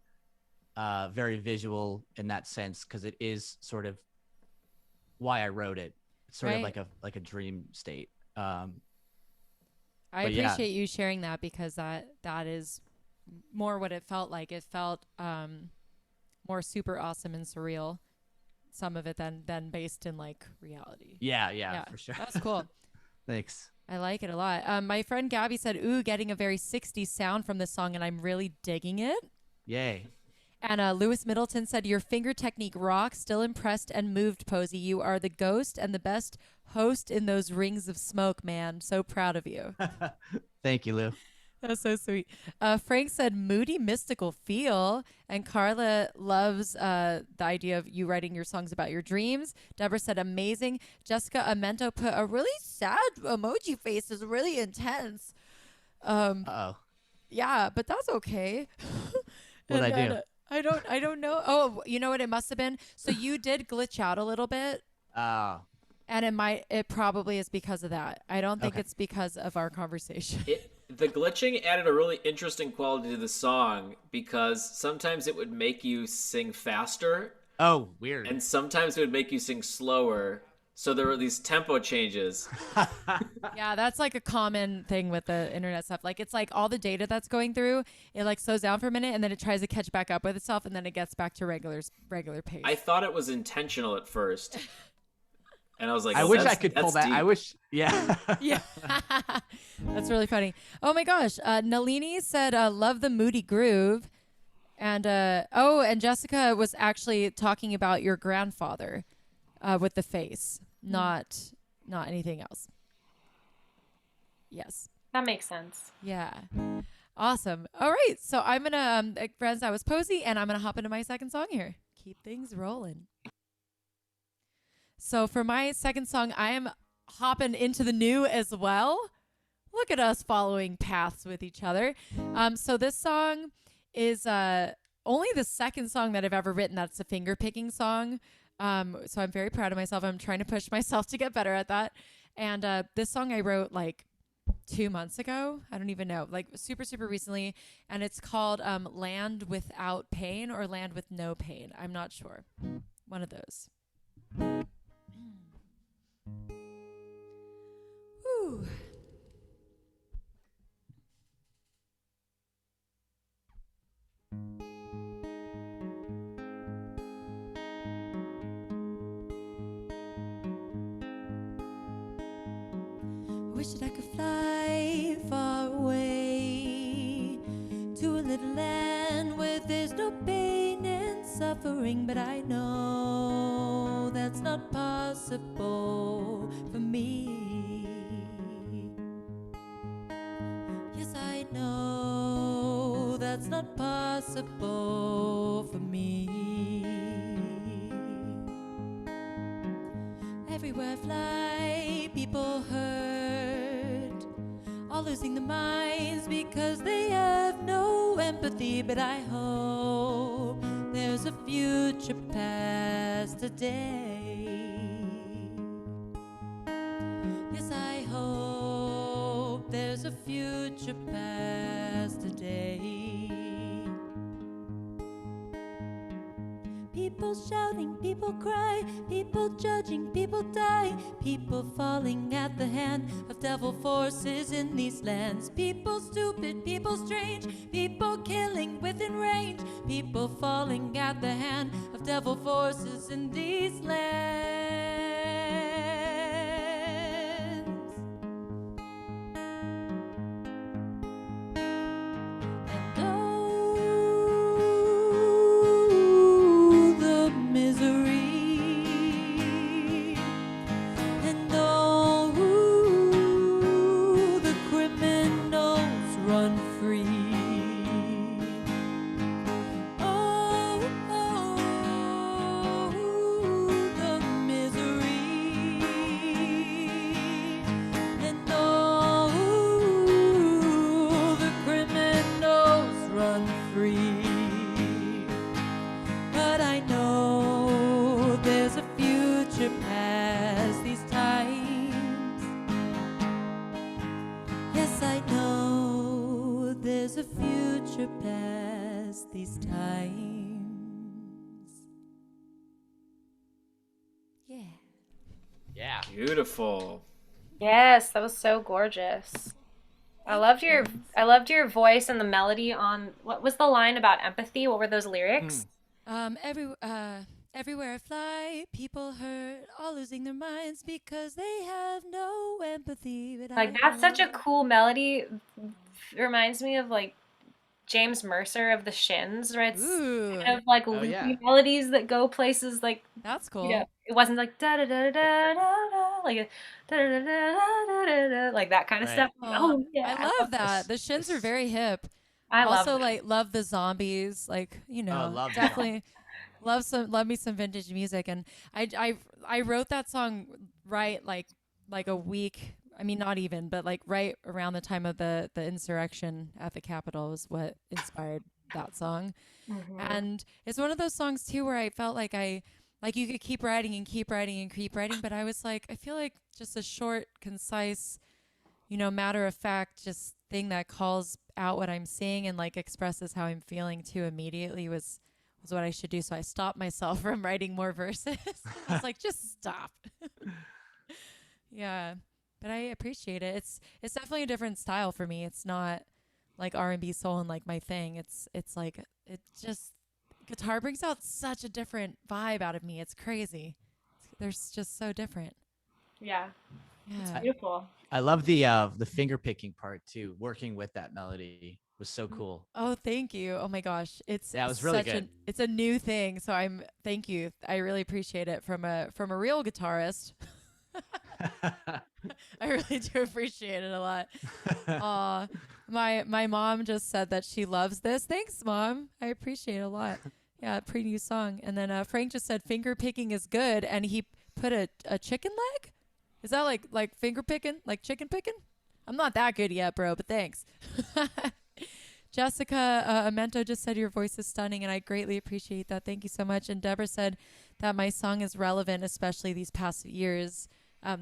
very visual in that sense, because it is sort of why I wrote it. It's sort of like a dream state. I appreciate you sharing that, because that is more what it felt like. It felt more super awesome and surreal, some of it than based in like reality. Yeah, for sure. That's cool. Thanks. I like it a lot. My friend Gabby said, ooh, getting a very 60s sound from this song, and I'm really digging it. Yay. And Lewis Middleton said, your finger technique rocks. Still impressed and moved, Pozzi. You are the ghost and the best host in those rings of smoke, man. So proud of you. Thank you, Lou. That's so sweet. Frank said, moody, mystical feel. And Carla loves the idea of you writing your songs about your dreams. Deborah said, amazing. Jessica Amento put a really sad emoji face. Is really intense. Uh-oh. Yeah, but that's okay. What'd I do? I don't know. Oh, you know what it must have been? So you did glitch out a little bit. Oh. And it probably is because of that. I don't think it's because of our conversation. The glitching added a really interesting quality to the song, because sometimes it would make you sing faster. Oh, weird. And sometimes it would make you sing slower. So there were these tempo changes. Yeah, that's like a common thing with the internet stuff. Like, it's like all the data that's going through, it like slows down for a minute and then it tries to catch back up with itself, and then it gets back to regular pace. I thought it was intentional at first. And I was like, I wish I could pull that. Deep. I wish. Yeah. Yeah. That's really funny. Oh my gosh. Nalini said, love the moody groove. And, and Jessica was actually talking about your grandfather with the face, not anything else. Yes. That makes sense. Yeah. Awesome. All right. So I'm going to, friends, that was Pozzi, and I'm going to hop into my second song here. Keep things rolling. So for my second song, I am hopping into the new as well. Look at us following paths with each other. So this song is only the second song that I've ever written that's a finger picking song. So I'm very proud of myself. I'm trying to push myself to get better at that. And this song I wrote like 2 months ago. I don't even know, like super, super recently. And it's called Land Without Pain or Land with No Pain. I'm not sure. One of those. Whew. Wish that I could fly far away to a little land where there's no pain and suffering, but I know that's not possible for me. Yes, I know that's not possible for me. Everywhere I fly, people hurt, all losing their minds because they have no empathy. But I hope there's a future past today. Yes, I hope there's a future past today. People shouting, people cry, people judging, people die, people falling at the the hand of devil forces in these lands. People stupid, people strange, people killing within range, people falling at the hand of devil forces in these lands. And oh, the misery, and oh, the criminals run free. Oh, the misery, and oh, the criminals run free. But I know there's a future past these times. Yes, I know there's a future past these times. Yeah. Yeah. Beautiful. Yes, that was so gorgeous. I loved your voice and the melody on what was the line about empathy? What were those lyrics? Everywhere I fly, people hurt, all losing their minds because they have no empathy. But Like that's such a cool melody. It reminds me of like James Mercer of the Shins, right? It's Ooh, kind of like Oh, loopy yeah. melodies that go places like that's cool. you know, it wasn't like da da da da da da like da da da da da da like that kind of Right. stuff. Oh yeah, I love that. The Shins are very hip. I love Also, them. like, love the Zombies. Like, you know, love the definitely love me some vintage music. And I wrote that song right like a week. I mean, not even, but like right around the time of the insurrection at the Capitol was what inspired that song. Mhm. And it's one of those songs too where I felt like you could keep writing and keep writing and keep writing, but I was like, I feel like just a short, concise, you know, matter of fact, just thing that calls out what I'm seeing and like expresses how I'm feeling too immediately was what I should do. So I stopped myself from writing more verses. I was like, just stop. Yeah, but I appreciate it. It's definitely a different style for me. It's not like R&B soul and like my thing. It's like it just guitar brings out such a different vibe out of me. It's crazy. They're just so different. Yeah, Yeah. beautiful. I love the finger picking part too. Working with that melody was so cool. Oh, thank you. Oh my gosh. It's Yeah, it was really such good. it's a new thing. So thank you. I really appreciate it from a real guitarist. I really do appreciate it a lot. My mom just said that she loves this. Thanks, Mom. I appreciate it a lot. Yeah, pretty new song. And then Frank just said finger picking is good, and he put a chicken leg. Is that like finger picking, like chicken picking? I'm not that good yet, bro, but thanks. Jessica Amento just said your voice is stunning, and I greatly appreciate that. Thank you so much. And Deborah said that my song is relevant, especially these past years.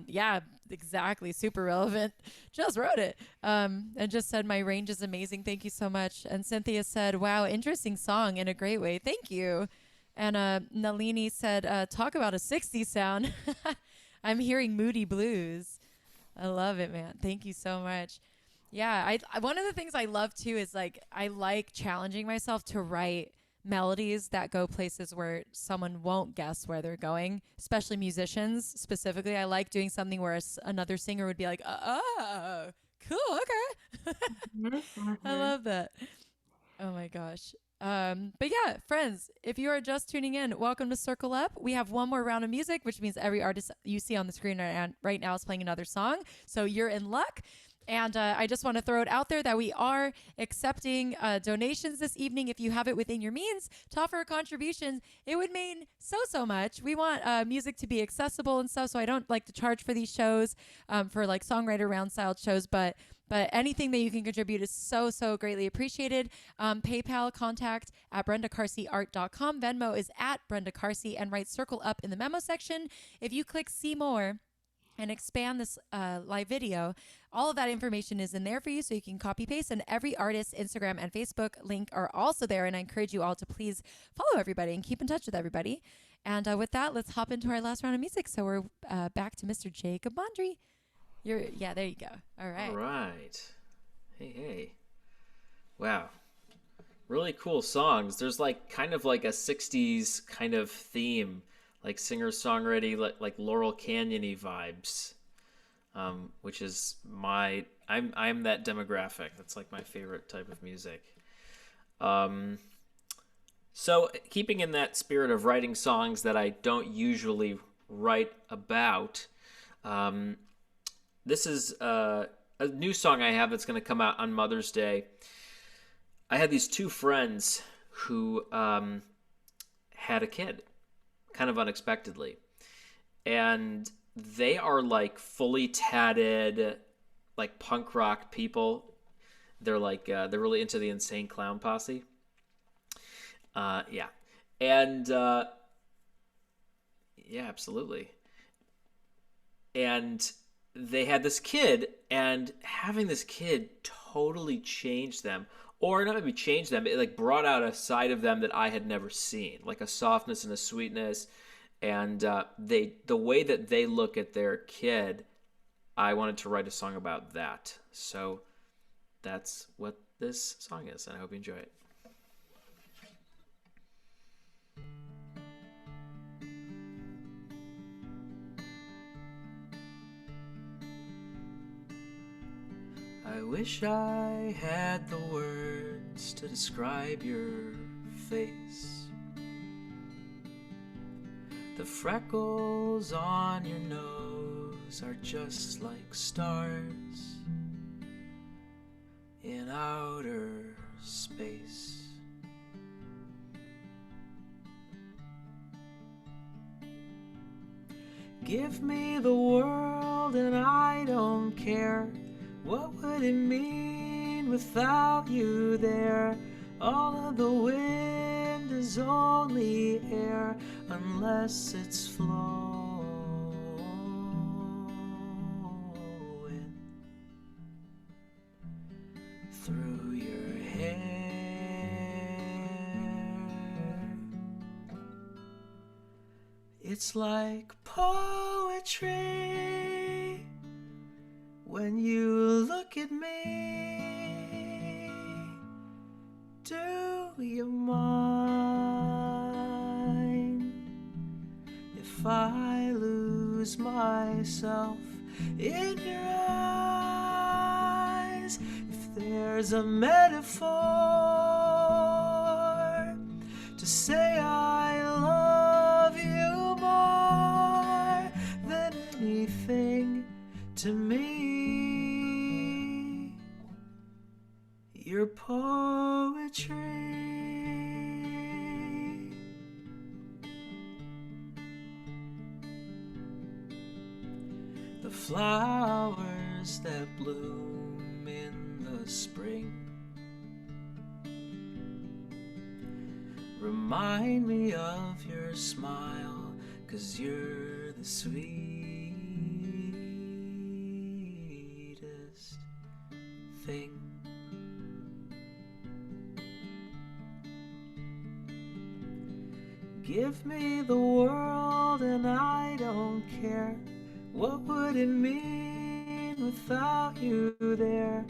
Yeah, exactly. Super relevant. Just wrote it. And just said my range is amazing. Thank you so much. And Cynthia said, wow, interesting song in a great way. Thank you. And Nalini said, talk about a 60s sound. I'm hearing moody blues. I love it, man. Thank you so much. Yeah, I one of the things I love too is like I like challenging myself to write melodies that go places where someone won't guess where they're going, especially musicians specifically. I like doing something where another singer would be like, oh, cool, okay. I love that. Oh my gosh. But yeah, friends, if you are just tuning in, welcome to Circle Up. We have one more round of music, which means every artist you see on the screen right now is playing another song. So you're in luck. And I just want to throw it out there that we are accepting donations this evening. If you have it within your means to offer a contribution, it would mean so much. We want music to be accessible and stuff, so I don't like to charge for these shows for like songwriter round style shows, but anything that you can contribute is so greatly appreciated. PayPal contact at BrendaCarseyArt.com. Venmo is at Brenda Carsey, and write Circle Up in the memo section. If you click See More and expand this live video, all of that information is in there for you, so you can copy paste, and every artist's Instagram and Facebook link are also there, and I encourage you all to please follow everybody and keep in touch with everybody. And with that, let's hop into our last round of music. So we're back to Mr. Jacob Mondry. Yeah, there you go. All right. All right. Hey. Wow. Really cool songs. There's like kind of like a 60s kind of theme, like singer-songwriter, like Laurel Canyon-y vibes. Which is I'm that demographic. That's like my favorite type of music. So keeping in that spirit of writing songs that I don't usually write about, this is a new song I have that's going to come out on Mother's Day. I had these two friends who had a kid, kind of unexpectedly, and they are like fully tatted, like punk rock people. They're like they're really into the Insane Clown Posse. Yeah, and yeah, absolutely. And they had this kid, and having this kid totally changed them, or not maybe changed them. It like brought out a side of them that I had never seen, like a softness and a sweetness. And the way that they look at their kid, I wanted to write a song about that. So that's what this song is, and I hope you enjoy it. I wish I had the words to describe your face. The freckles on your nose are just like stars in outer space. Give me the world and I don't care. What would it mean without you there? All of the wind is only air unless it's flowing through your hair. It's like poetry when you look at me. Do you mind if I lose myself in your eyes? If there's a metaphor to say I love you more than anything to me, your poetry. The flowers that bloom in the spring remind me of your smile, 'cause you're the sweetest thing. Give me the world and I don't care. What would it mean without you there?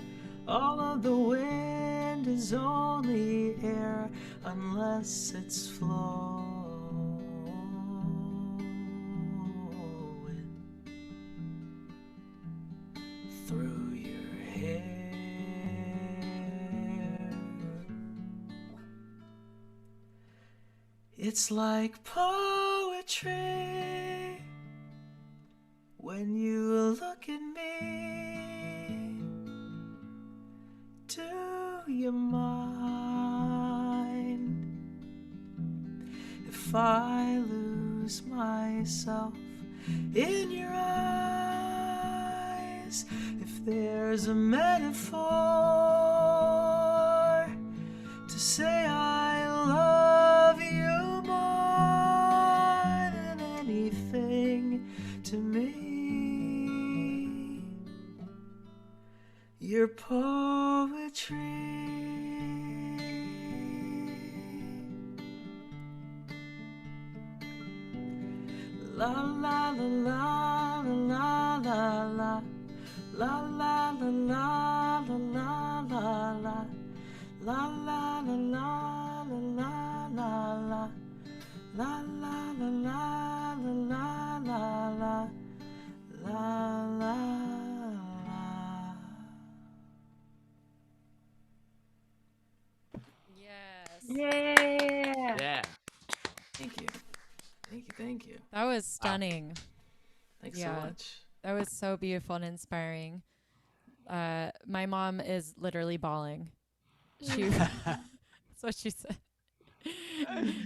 All of the wind is only air unless it's flowing through your hair. It's like poetry when you look at me. Do you mind if I lose myself in your eyes? If there's a metaphor to say I love you more than anything to me, your poetry. La la la la la la la La la la la la la la la. La la la la la la la la. La la la la la la la la. La la la. Yes. Yeah. Yeah. Thank you. Thank you. Thank you. That was stunning. Thanks Yeah. so much. That was so beautiful and inspiring. My mom is literally bawling. That's what she said.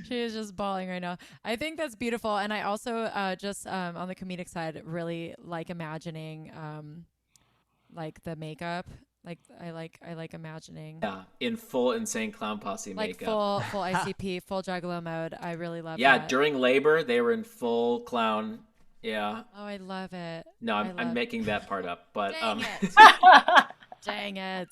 She is just bawling right now. I think that's beautiful, and I also just on the comedic side really like imagining like the makeup. Like I like imagining Yeah, in full Insane Clown Posse like makeup. full ICP, full Juggalo mode. I really love Yeah, that. during labor they were in full clown. Yeah. Oh, I love it. No, I I'm love making that part up, but Dang it. Dang it.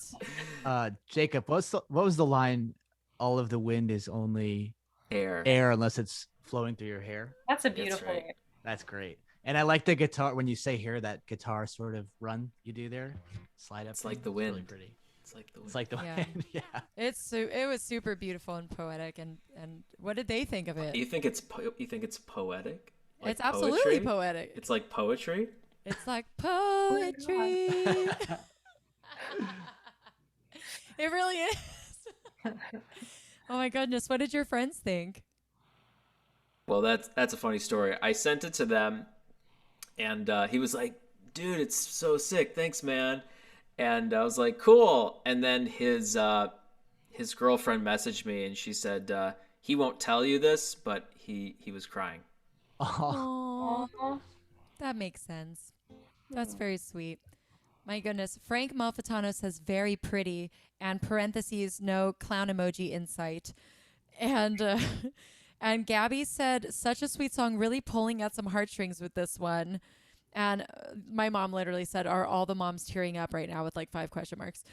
Jacob, what was the line? All of the wind is only hair. air unless it's flowing through your hair. That's a That's beautiful right. lyric. That's great. And I like the guitar when you say here, that guitar sort of run you do there, slide up. It's like thing. the It's really wind. pretty. It's like the wind. It's like the Yeah. wind. Yeah. It was super beautiful and poetic, and what did they think of it? You think it's poetic? Like It's absolutely poetry? poetic. It's like poetry? It's like poetry. It really is. Oh my goodness, what did your friends think? Well, that's a funny story. I sent it to them, and he was like, "Dude, it's so sick. Thanks, man." And I was like, "Cool." And then his girlfriend messaged me, and she said he won't tell you this, but he was crying. Oh, Aww, that makes sense. That's very sweet. My goodness, Frank Malfitano says very pretty, and parentheses no clown emoji in sight, and and Gabby said such a sweet song, really pulling at some heartstrings with this one. And my mom literally said, "Are all the moms tearing up right now?" with like 5 question marks.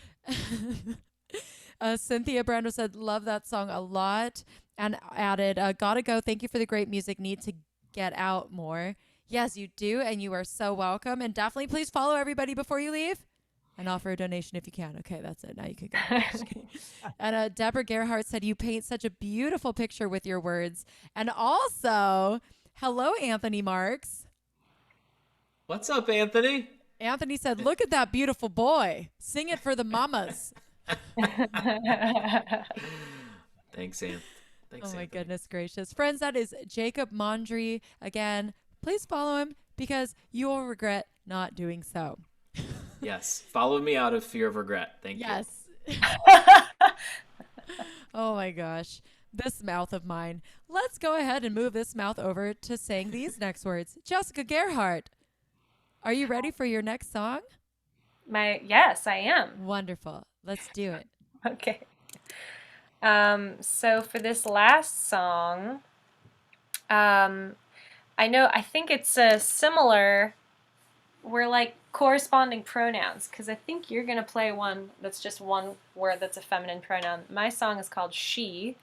Cynthia Brando said, "Love that song a lot," and added, "Gotta go. Thank you for the great music. Need to get out more." Yes, you do, and you are so welcome. And definitely please follow everybody before you leave and offer a donation if you can. Okay, that's it. Now you can go. Just kidding. And Deborah Gerhardt said, "You paint such a beautiful picture with your words." And also, hello, Anthony Marks. What's up, Anthony? Anthony said, "Look at that beautiful boy. Sing it for the mamas." Thanks, Anth. Thanks, Oh my Anthony. goodness gracious. Friends, that is Jacob Mondry. Again, please follow him because you will regret not doing so. Yes, follow me out of fear of regret. Thank you. Yes. Oh my gosh. This mouth of mine. Let's go ahead and move this mouth over to saying these next words. Jessica Gerhardt, are you ready for your next song? Yes, I am. Wonderful. Let's do it. Okay. So for this last song, I think it's a similar, we're like corresponding pronouns, because I think you're going to play one that's just one word that's a feminine pronoun. My song is called She,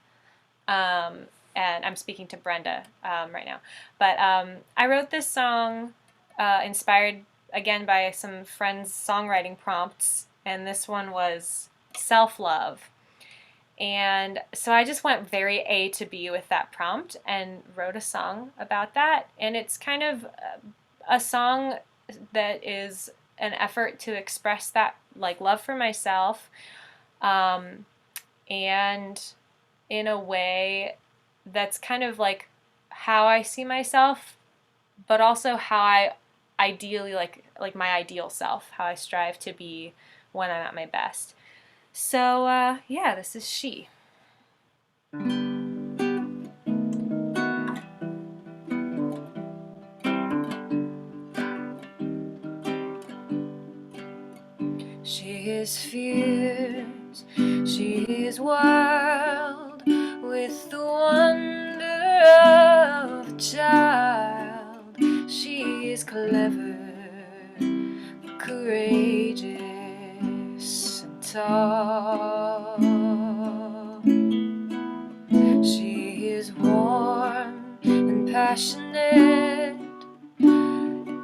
and I'm speaking to Brenda right now. But I wrote this song inspired, again, by some friends' songwriting prompts, and this one was self-love. And so I just went very A to B with that prompt and wrote a song about that. And it's kind of a song that is an effort to express that like love for myself, and in a way that's kind of like how I see myself, but also how I ideally like my ideal self, how I strive to be when I'm at my best. So, yeah, this is She. She is fierce, she is wild, with the wonder of a child. She is clever, courageous, and tall. She is warm and passionate,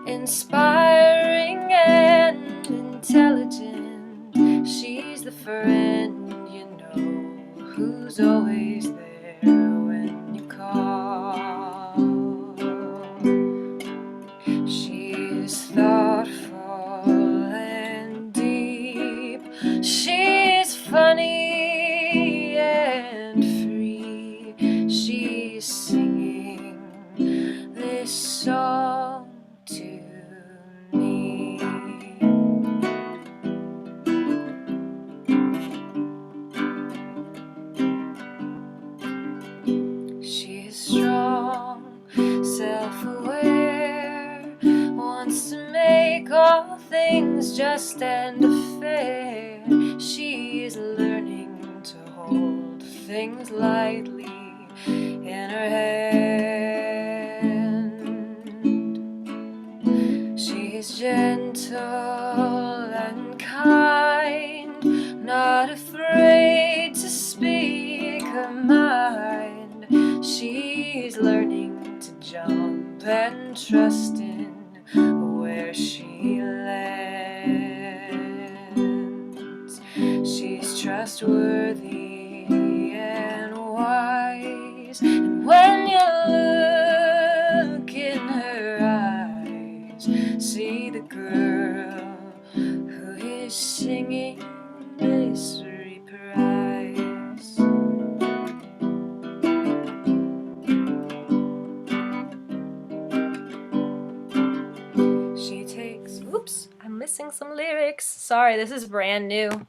inspiring and who's always there when you call. She's thoughtful and deep. She's funny and free. She's singing this song to me. She's strong, self-aware, wants to make all things just and fair. She's learning to hold things lightly in her hand. She's gentle and kind, not afraid to speak her mind. She's learning to jump and trust in where she lands. She's trustworthy and wise, and when you look in her eyes, see the girl who is singing this reprise. She takes, oops, I'm missing some lyrics. Sorry, this is brand new.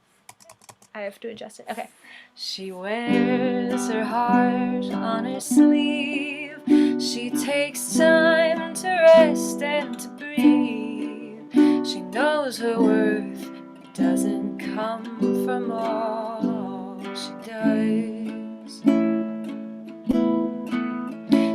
I have to adjust it. Okay. She wears her heart on her sleeve. She takes time to rest and to breathe. She knows her worth doesn't come from all she does.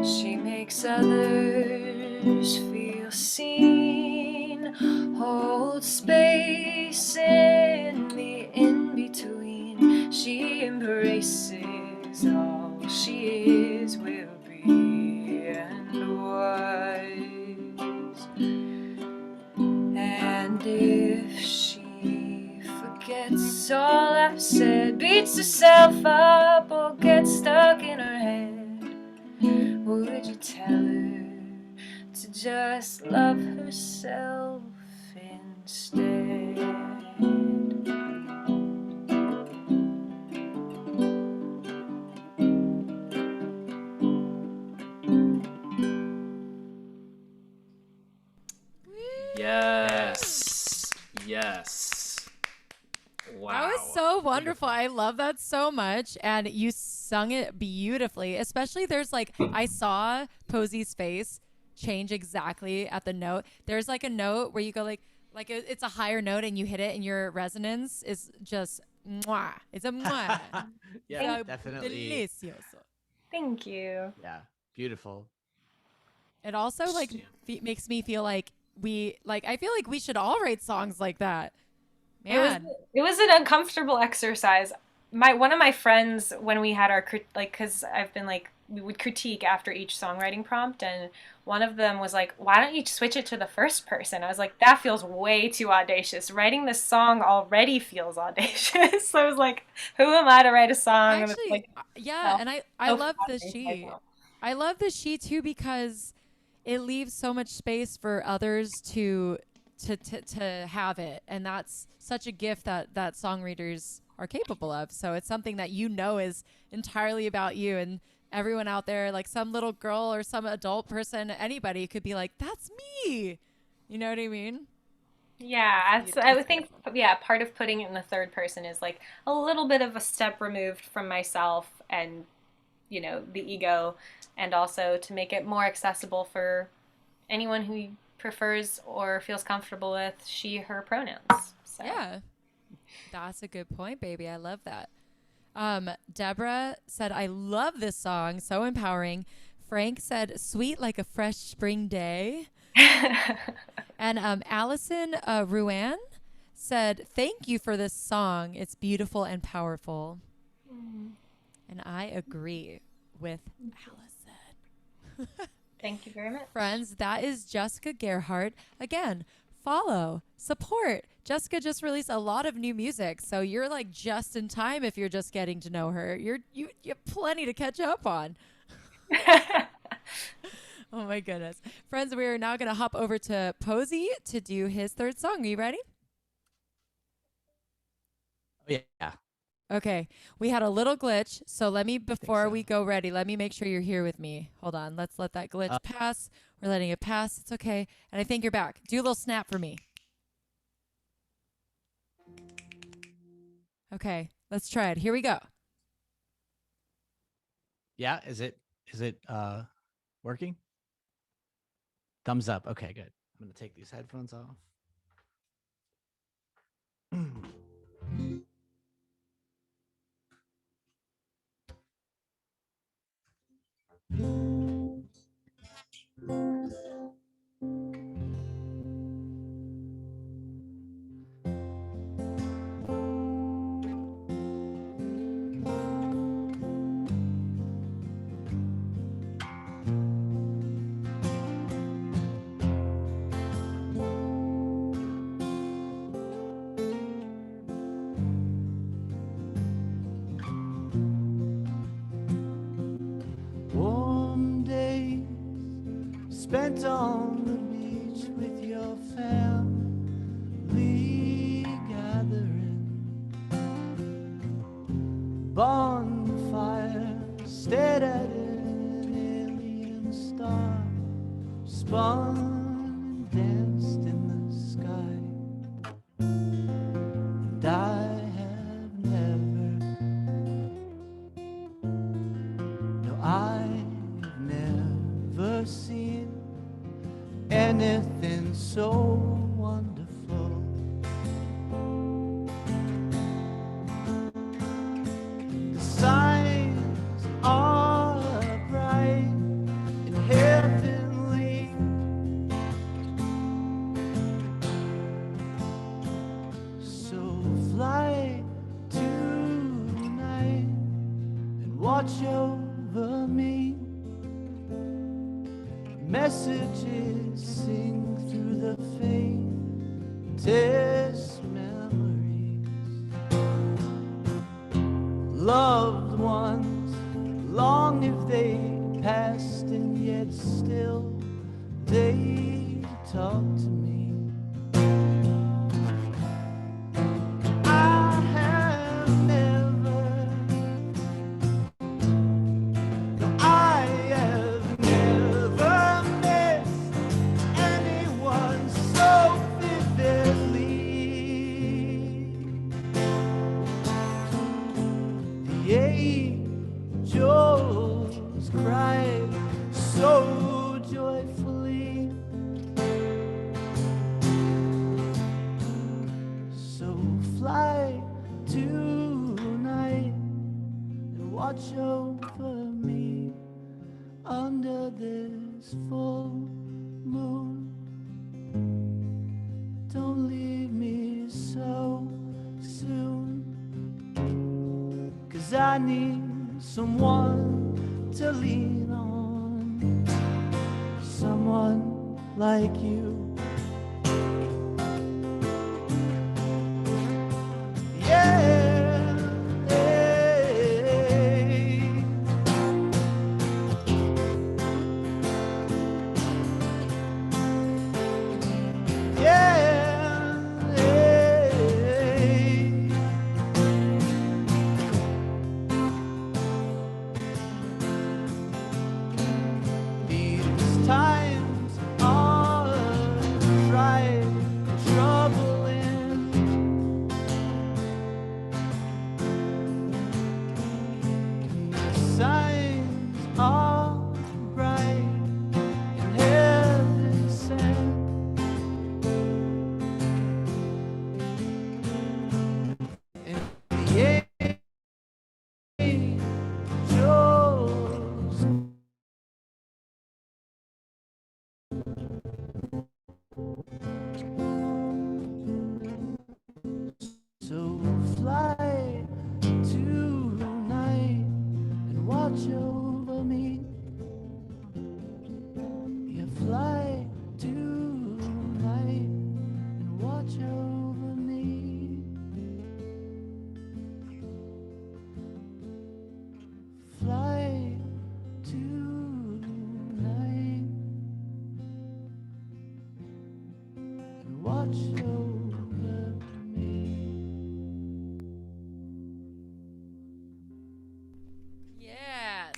She makes others feel seen, holds space in the in-between. She embraces all she is, will be, and was. And if she forgets all I've said, beats herself up or gets stuck in her head, would you tell her to just love herself instead? Yes. Yes. Wow. That was so wonderful. I love that so much. And you sung it beautifully. Especially there's like, I saw Pozzi's face change exactly at the note. There's like a note where you go like it's a higher note and you hit it and your resonance is just mwah. It's a mwah. Yeah, So definitely. delicioso. Thank you. Yeah, beautiful. It also like makes me feel like I feel like we should all write songs like that. Man. It was an uncomfortable exercise. One of my friends, when we had our because I've been like, we would critique after each songwriting prompt, and one of them was like, why don't you switch it to the first person? I was like, that feels way too audacious. Writing this song already feels audacious. So I was like, who am I to write a song? Actually, and like, yeah, and I love the she. I love the she too because it leaves so much space for others to have it, and that's such a gift that song readers are capable of. So it's something that is entirely about you, and everyone out there, like some little girl or some adult person, anybody could be like, that's me. You know what I mean? Yeah, I would think, yeah, part of putting it in the third person is like a little bit of a step removed from myself and, the ego, and also to make it more accessible for anyone who prefers or feels comfortable with she, her pronouns. So. Yeah, that's a good point, baby. I love that. Deborah said, I love this song. So empowering. Frank said, sweet like a fresh spring day. And Allison Ruan said, thank you for this song. It's beautiful and powerful. And I agree with Allison. Thank you very much. Friends, that is Jessica Gerhardt, again, follow, support. Jessica just released a lot of new music, so you're like just in time if you're just getting to know her. You have plenty to catch up on. Oh my goodness. Friends, we are now going to hop over to Pozzi to do his third song. Are you ready? Oh, yeah. Okay. We had a little glitch, so before so. we go ready, let me make sure you're here with me. Hold on. Let's let that glitch pass. We're letting it pass. It's okay. And I think you're back. Do a little snap for me. Okay. Let's try it. Here we go. Yeah, is it working? Thumbs up. Okay, good. I'm gonna take these headphones off. Warm days spent on the beach with your family gathering. Bonfire stared at an alien star, spun and danced in the sky. And I have never, no, I've never seen anything so wonderful. The signs are bright and heavenly. So fly tonight and watch over me. Messages sing through the faintest memories. Loved ones, long if they passed, and yet still they talk to me. I have never, no, I have never missed anyone so vividly. The angels cried so joyfully. So fly tonight and watch over me under this full moon. Don't leave me so soon, 'cause I need someone to lean on, someone like you. Yeah, these times are dry, troubling. Signs are bright and heaven sent. And the angels so fly tonight and watch over me. You fly tonight over me. Yes.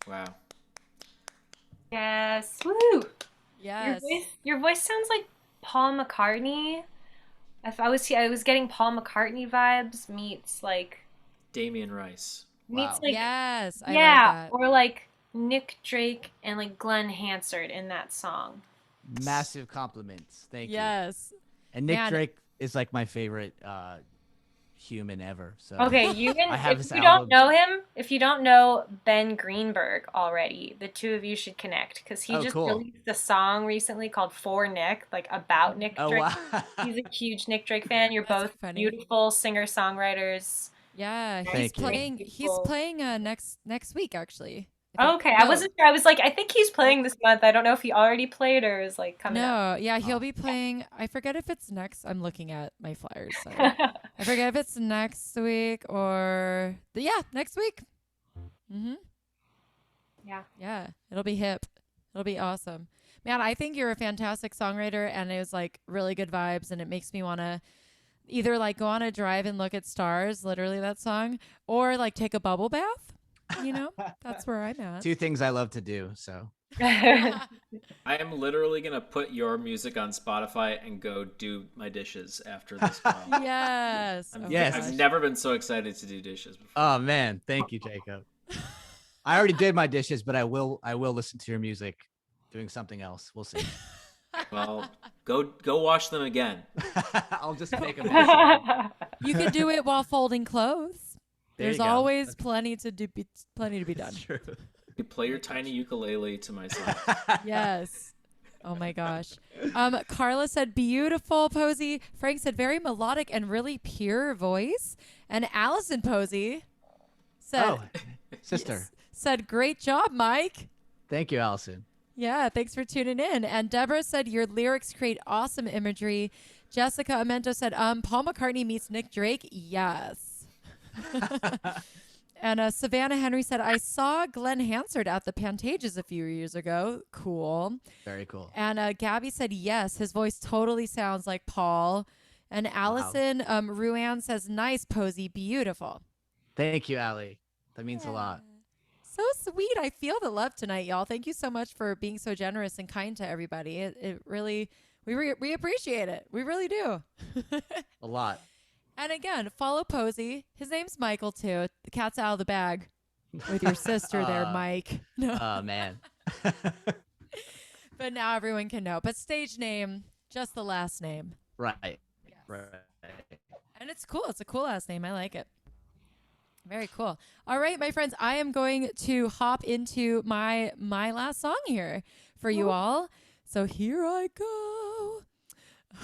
Wow. Yes. Woo. Yes. Your voice sounds like Paul McCartney. If I was getting Paul McCartney vibes meets like Damien Rice. meets Wow. like Yes. I like yeah, that. or like Nick Drake and like Glenn Hansard in that song. Massive compliments. Thank you. Yes. And Nick Man. Drake is like my favorite human ever. So Okay, I have if his you album. don't know him, if you don't know Ben Greenberg already, the two of you should connect because he Oh, just cool. released a song recently called For Nick, like about Nick Oh, Drake. wow. He's a huge Nick Drake fan. You're That's both so funny. beautiful singer-songwriters. Yeah, he's Thank you. playing. He's playing next week actually. I think. Okay, I wasn't sure. I was like, I think he's playing this month. I don't know if he already played or is like coming up. No, yeah, he'll Oh. be playing. I forget if it's next. I'm looking at my flyers. So I forget if it's next week or next week. Mhm. Yeah, it'll be hip. It'll be awesome. Man, I think you're a fantastic songwriter, and it was like really good vibes, and it makes me want to either like go on a drive and look at stars, literally that song, or like take a bubble bath. You know, that's where I'm at. Two things I love to do. So I am literally gonna put your music on Spotify and go do my dishes after this call. Yes. Yes. I've never been so excited to do dishes before. oh man, thank you, Jacob. I already did my dishes, but I will listen to your music doing something else. We'll see. Well, go wash them again. I'll just make them. You could do it while folding clothes. There There's you go. always plenty to be done. True. You play your tiny ukulele to my song. Yes. Oh my gosh. Carla said beautiful Pozzi. Frank said very melodic and really pure voice. And Allison Pozzi said Oh, sister. said great job, Mike. Thank you, Allison. Yeah, thanks for tuning in. And Deborah said your lyrics create awesome imagery. Jessica Amento said Paul McCartney meets Nick Drake. Yes. And Savannah Henry said, I saw Glenn Hansard at the Pantages a few years ago. Cool. Very cool. And Gabby said, yes, his voice totally sounds like Paul. And Allison Ruan says, nice, Pozzi, beautiful. Thank you, Allie. That means a lot. So sweet. I feel the love tonight, y'all. Thank you so much for being so generous and kind to everybody. It really, we appreciate it. We really do. A lot. And again, follow Pozzi. His name's Michael, too. The cat's out of the bag with your sister there, Mike. No. Oh, man. But now everyone can know. But stage name, just the last name. Right. Yes. Right. And it's cool. It's a cool last name. I like it. Very cool. All right, my friends, I am going to hop into my last song here for you all. So here I go.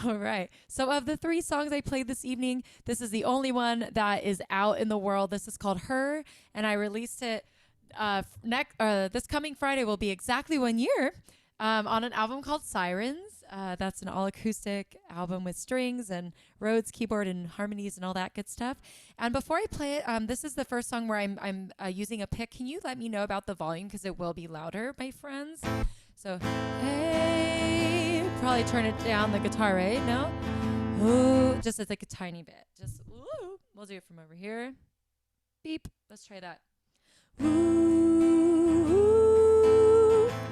All right. So of the 3 songs I played this evening, this is the only one that is out in the world. This is called Her, and I released it this coming Friday will be exactly 1 year on an album called Sirens. That's an all-acoustic album with strings and Rhodes keyboard and harmonies and all that good stuff. And before I play it, this is the first song where I'm using a pick. Can you let me know about the volume because it will be louder, my friends? So, hey, probably turn it down the guitar, right? No? Ooh, just like a tiny bit. Just, ooh, we'll do it from over here. Beep. Let's try that. Ooh,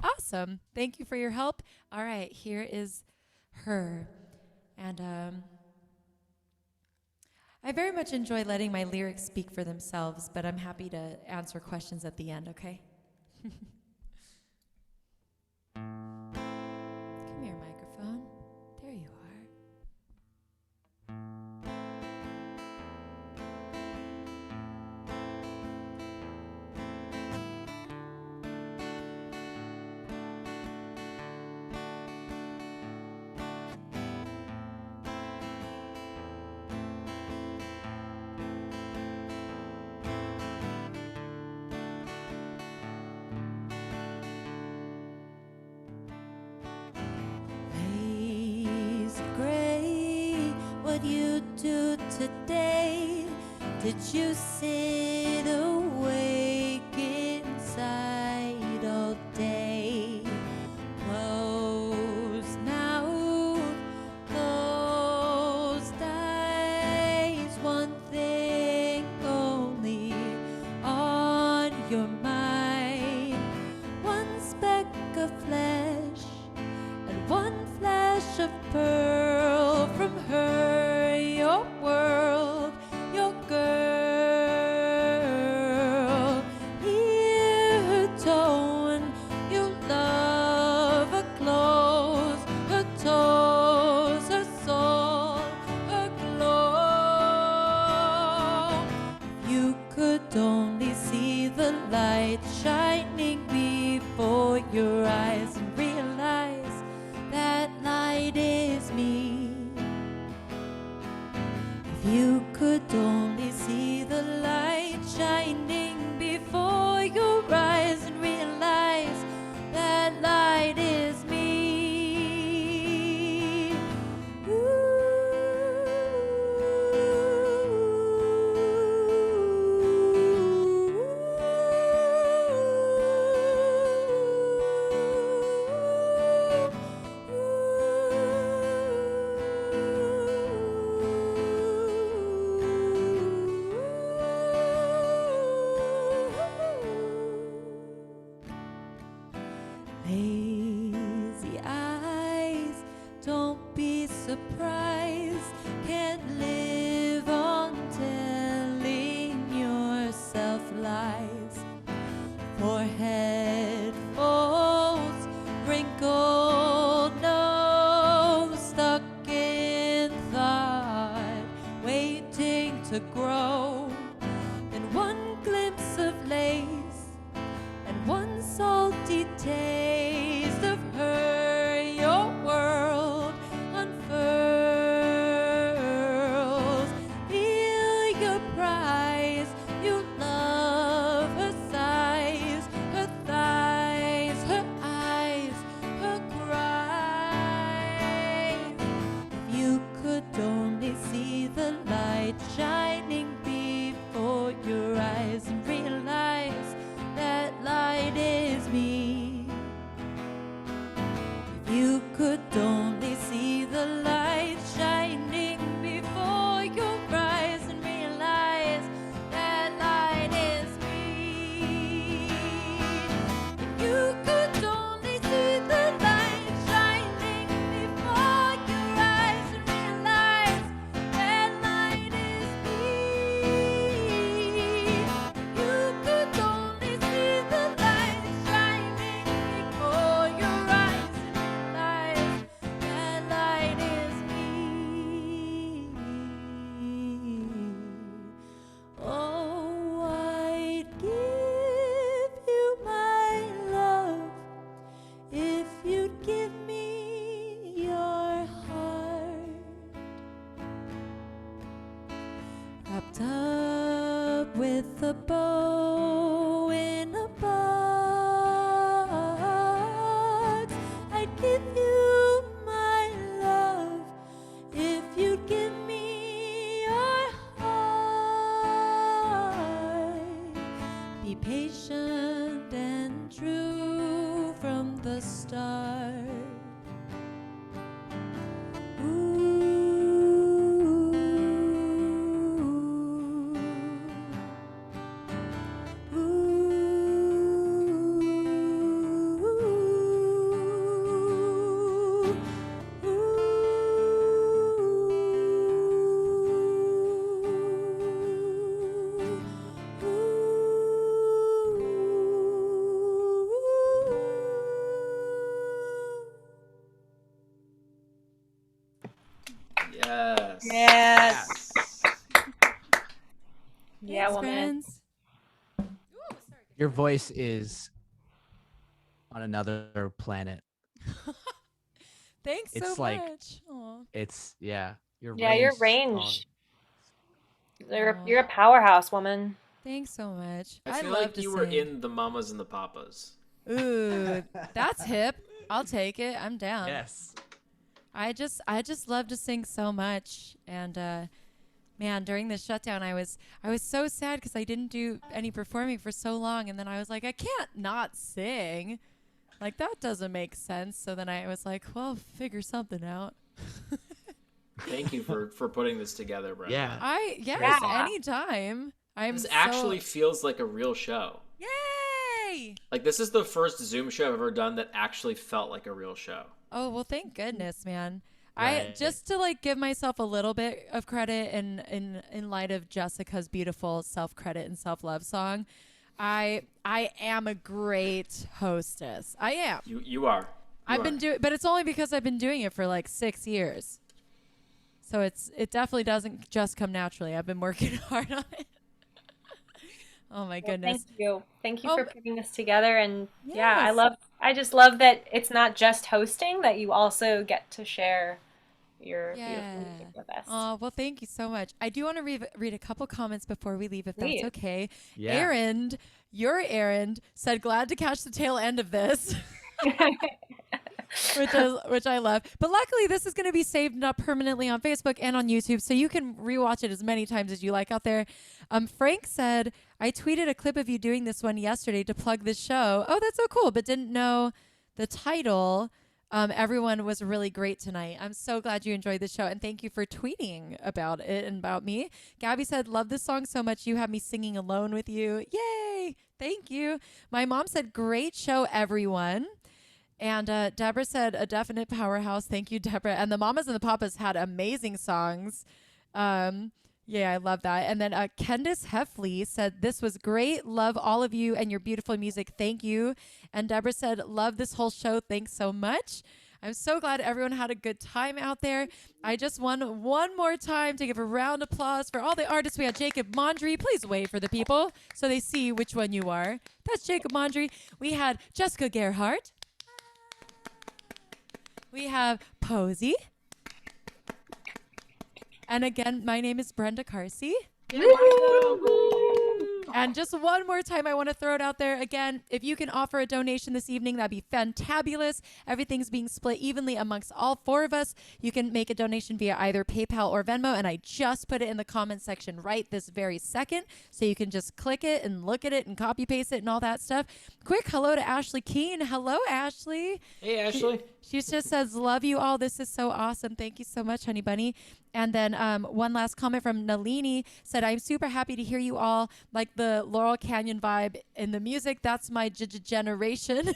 awesome. Thank you for your help. All right, here is Her. And I very much enjoy letting my lyrics speak for themselves, but I'm happy to answer questions at the end, okay? Come here, microphone. There you are. Lazy gray, what you do today? Did you sit awake inside all day? Close flash of pearl from her, your world, your girl. Hear her tone, you love her clothes, her toes, her soul, her glow. You could only see the light shining before your eyes and realize that light is me. If you could only see the light shining before your eyes and realize that light is me. Lazy eyes, don't be surprised. Can't live on telling yourself lies. Forehead folds, wrinkled nose, stuck in thought, waiting to grow. And one glimpse of lace and one salty taste of her, your world unfurls. Feel your prize, you love her size, her thighs, her eyes, her cries. If you could only see the light shining before your eyes and realize that light is me. If you could only see the light shining before your eyes and realize that light is me. If you could only see the light shining before your eyes and realize that light is me. You could only see the light shining before your eyes and realize that light is me. Oh, I'd give you my love if you'd give me your heart. Wrapped up with a bow in a box. I'd give you my love if you'd give me your heart. Be patient and true from the start. Yes. Yes. Yeah, Thanks, woman. friends. Your voice is on another planet. Thanks so It's like- much. Aw. It's your Yeah, your range. range. You're a powerhouse, woman. Thanks so much. I feel love like to you were sing. in the Mamas and the Papas. Ooh, that's hip. I'll take it. I'm down. Yes. I just love to sing so much, and man, during the shutdown, I was so sad because I didn't do any performing for so long, and then I was like, I can't not sing, like that doesn't make sense. So then I was like, well, figure something out. Thank you for putting this together, Brenda. Yeah. Yes, Yeah. anytime. This actually feels like a real show. Yay! Like, this is the first Zoom show I've ever done that actually felt like a real show. Oh, well, thank goodness, man. I Right. just to like give myself a little bit of credit in light of Jessica's beautiful self-credit and self-love song. I am a great hostess. I am. You are. I've been doing, but it's only because I've been doing it for like 6 years. So it definitely doesn't just come naturally. I've been working hard on it. Oh my goodness. Thank you. Thank you Oh, for putting this together. And yes. I just love that it's not just hosting, that you also get to share your beautiful music with us. Oh, well, thank you so much. I do want to read a couple comments before we leave, if Please. that's okay. Yeah. Errand, your Errand said, glad to catch the tail end of this. which I love. But luckily, this is going to be saved up permanently on Facebook and on YouTube, so you can rewatch it as many times as you like out there. Frank said, I tweeted a clip of you doing this one yesterday to plug this show. Oh, that's so cool, but didn't know the title. Everyone was really great tonight. I'm so glad you enjoyed the show, and thank you for tweeting about it and about me. Gabby said, love this song so much. You have me singing alone with you. Yay! Thank you. My mom said, great show, everyone. And Deborah said, a definite powerhouse. Thank you, Deborah. And the Mamas and the Papas had amazing songs. Yeah, I love that. And then Candace Heffley said, this was great. Love all of you and your beautiful music. Thank you. And Deborah said, love this whole show. Thanks so much. I'm so glad everyone had a good time out there. I just want one more time to give a round of applause for all the artists. We had Jacob Mondry. Please wave for the people so they see which one you are. That's Jacob Mondry. We had Jessica Gerhardt. We have Pozzi. And again, my name is Brenda Carsey. And just one more time, I want to throw it out there again. If you can offer a donation this evening, that'd be fantabulous. Everything's being split evenly amongst all four of us. You can make a donation via either PayPal or Venmo, and I just put it in the comment section right this very second, so you can just click it and look at it and copy paste it and all that stuff. Quick hello to Ashley Keene. Hello, Ashley. Hey, Ashley. She just says, love you all. This is so awesome. Thank you so much, honey bunny. And then one last comment from Nalini said, I'm super happy to hear you all like the Laurel Canyon vibe in the music. That's my generation.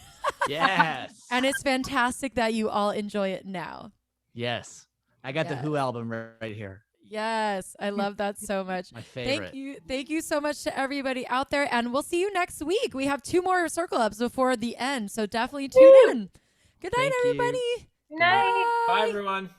Yes. And it's fantastic that you all enjoy it now. Yes. I got the Yes. Who album right here. Yes, I love that so much. My favorite. Thank you so much to everybody out there. And we'll see you next week. We have 2 more circle ups before the end. So definitely tune in. Good night, Thank you. everybody. Good night. Bye, everyone.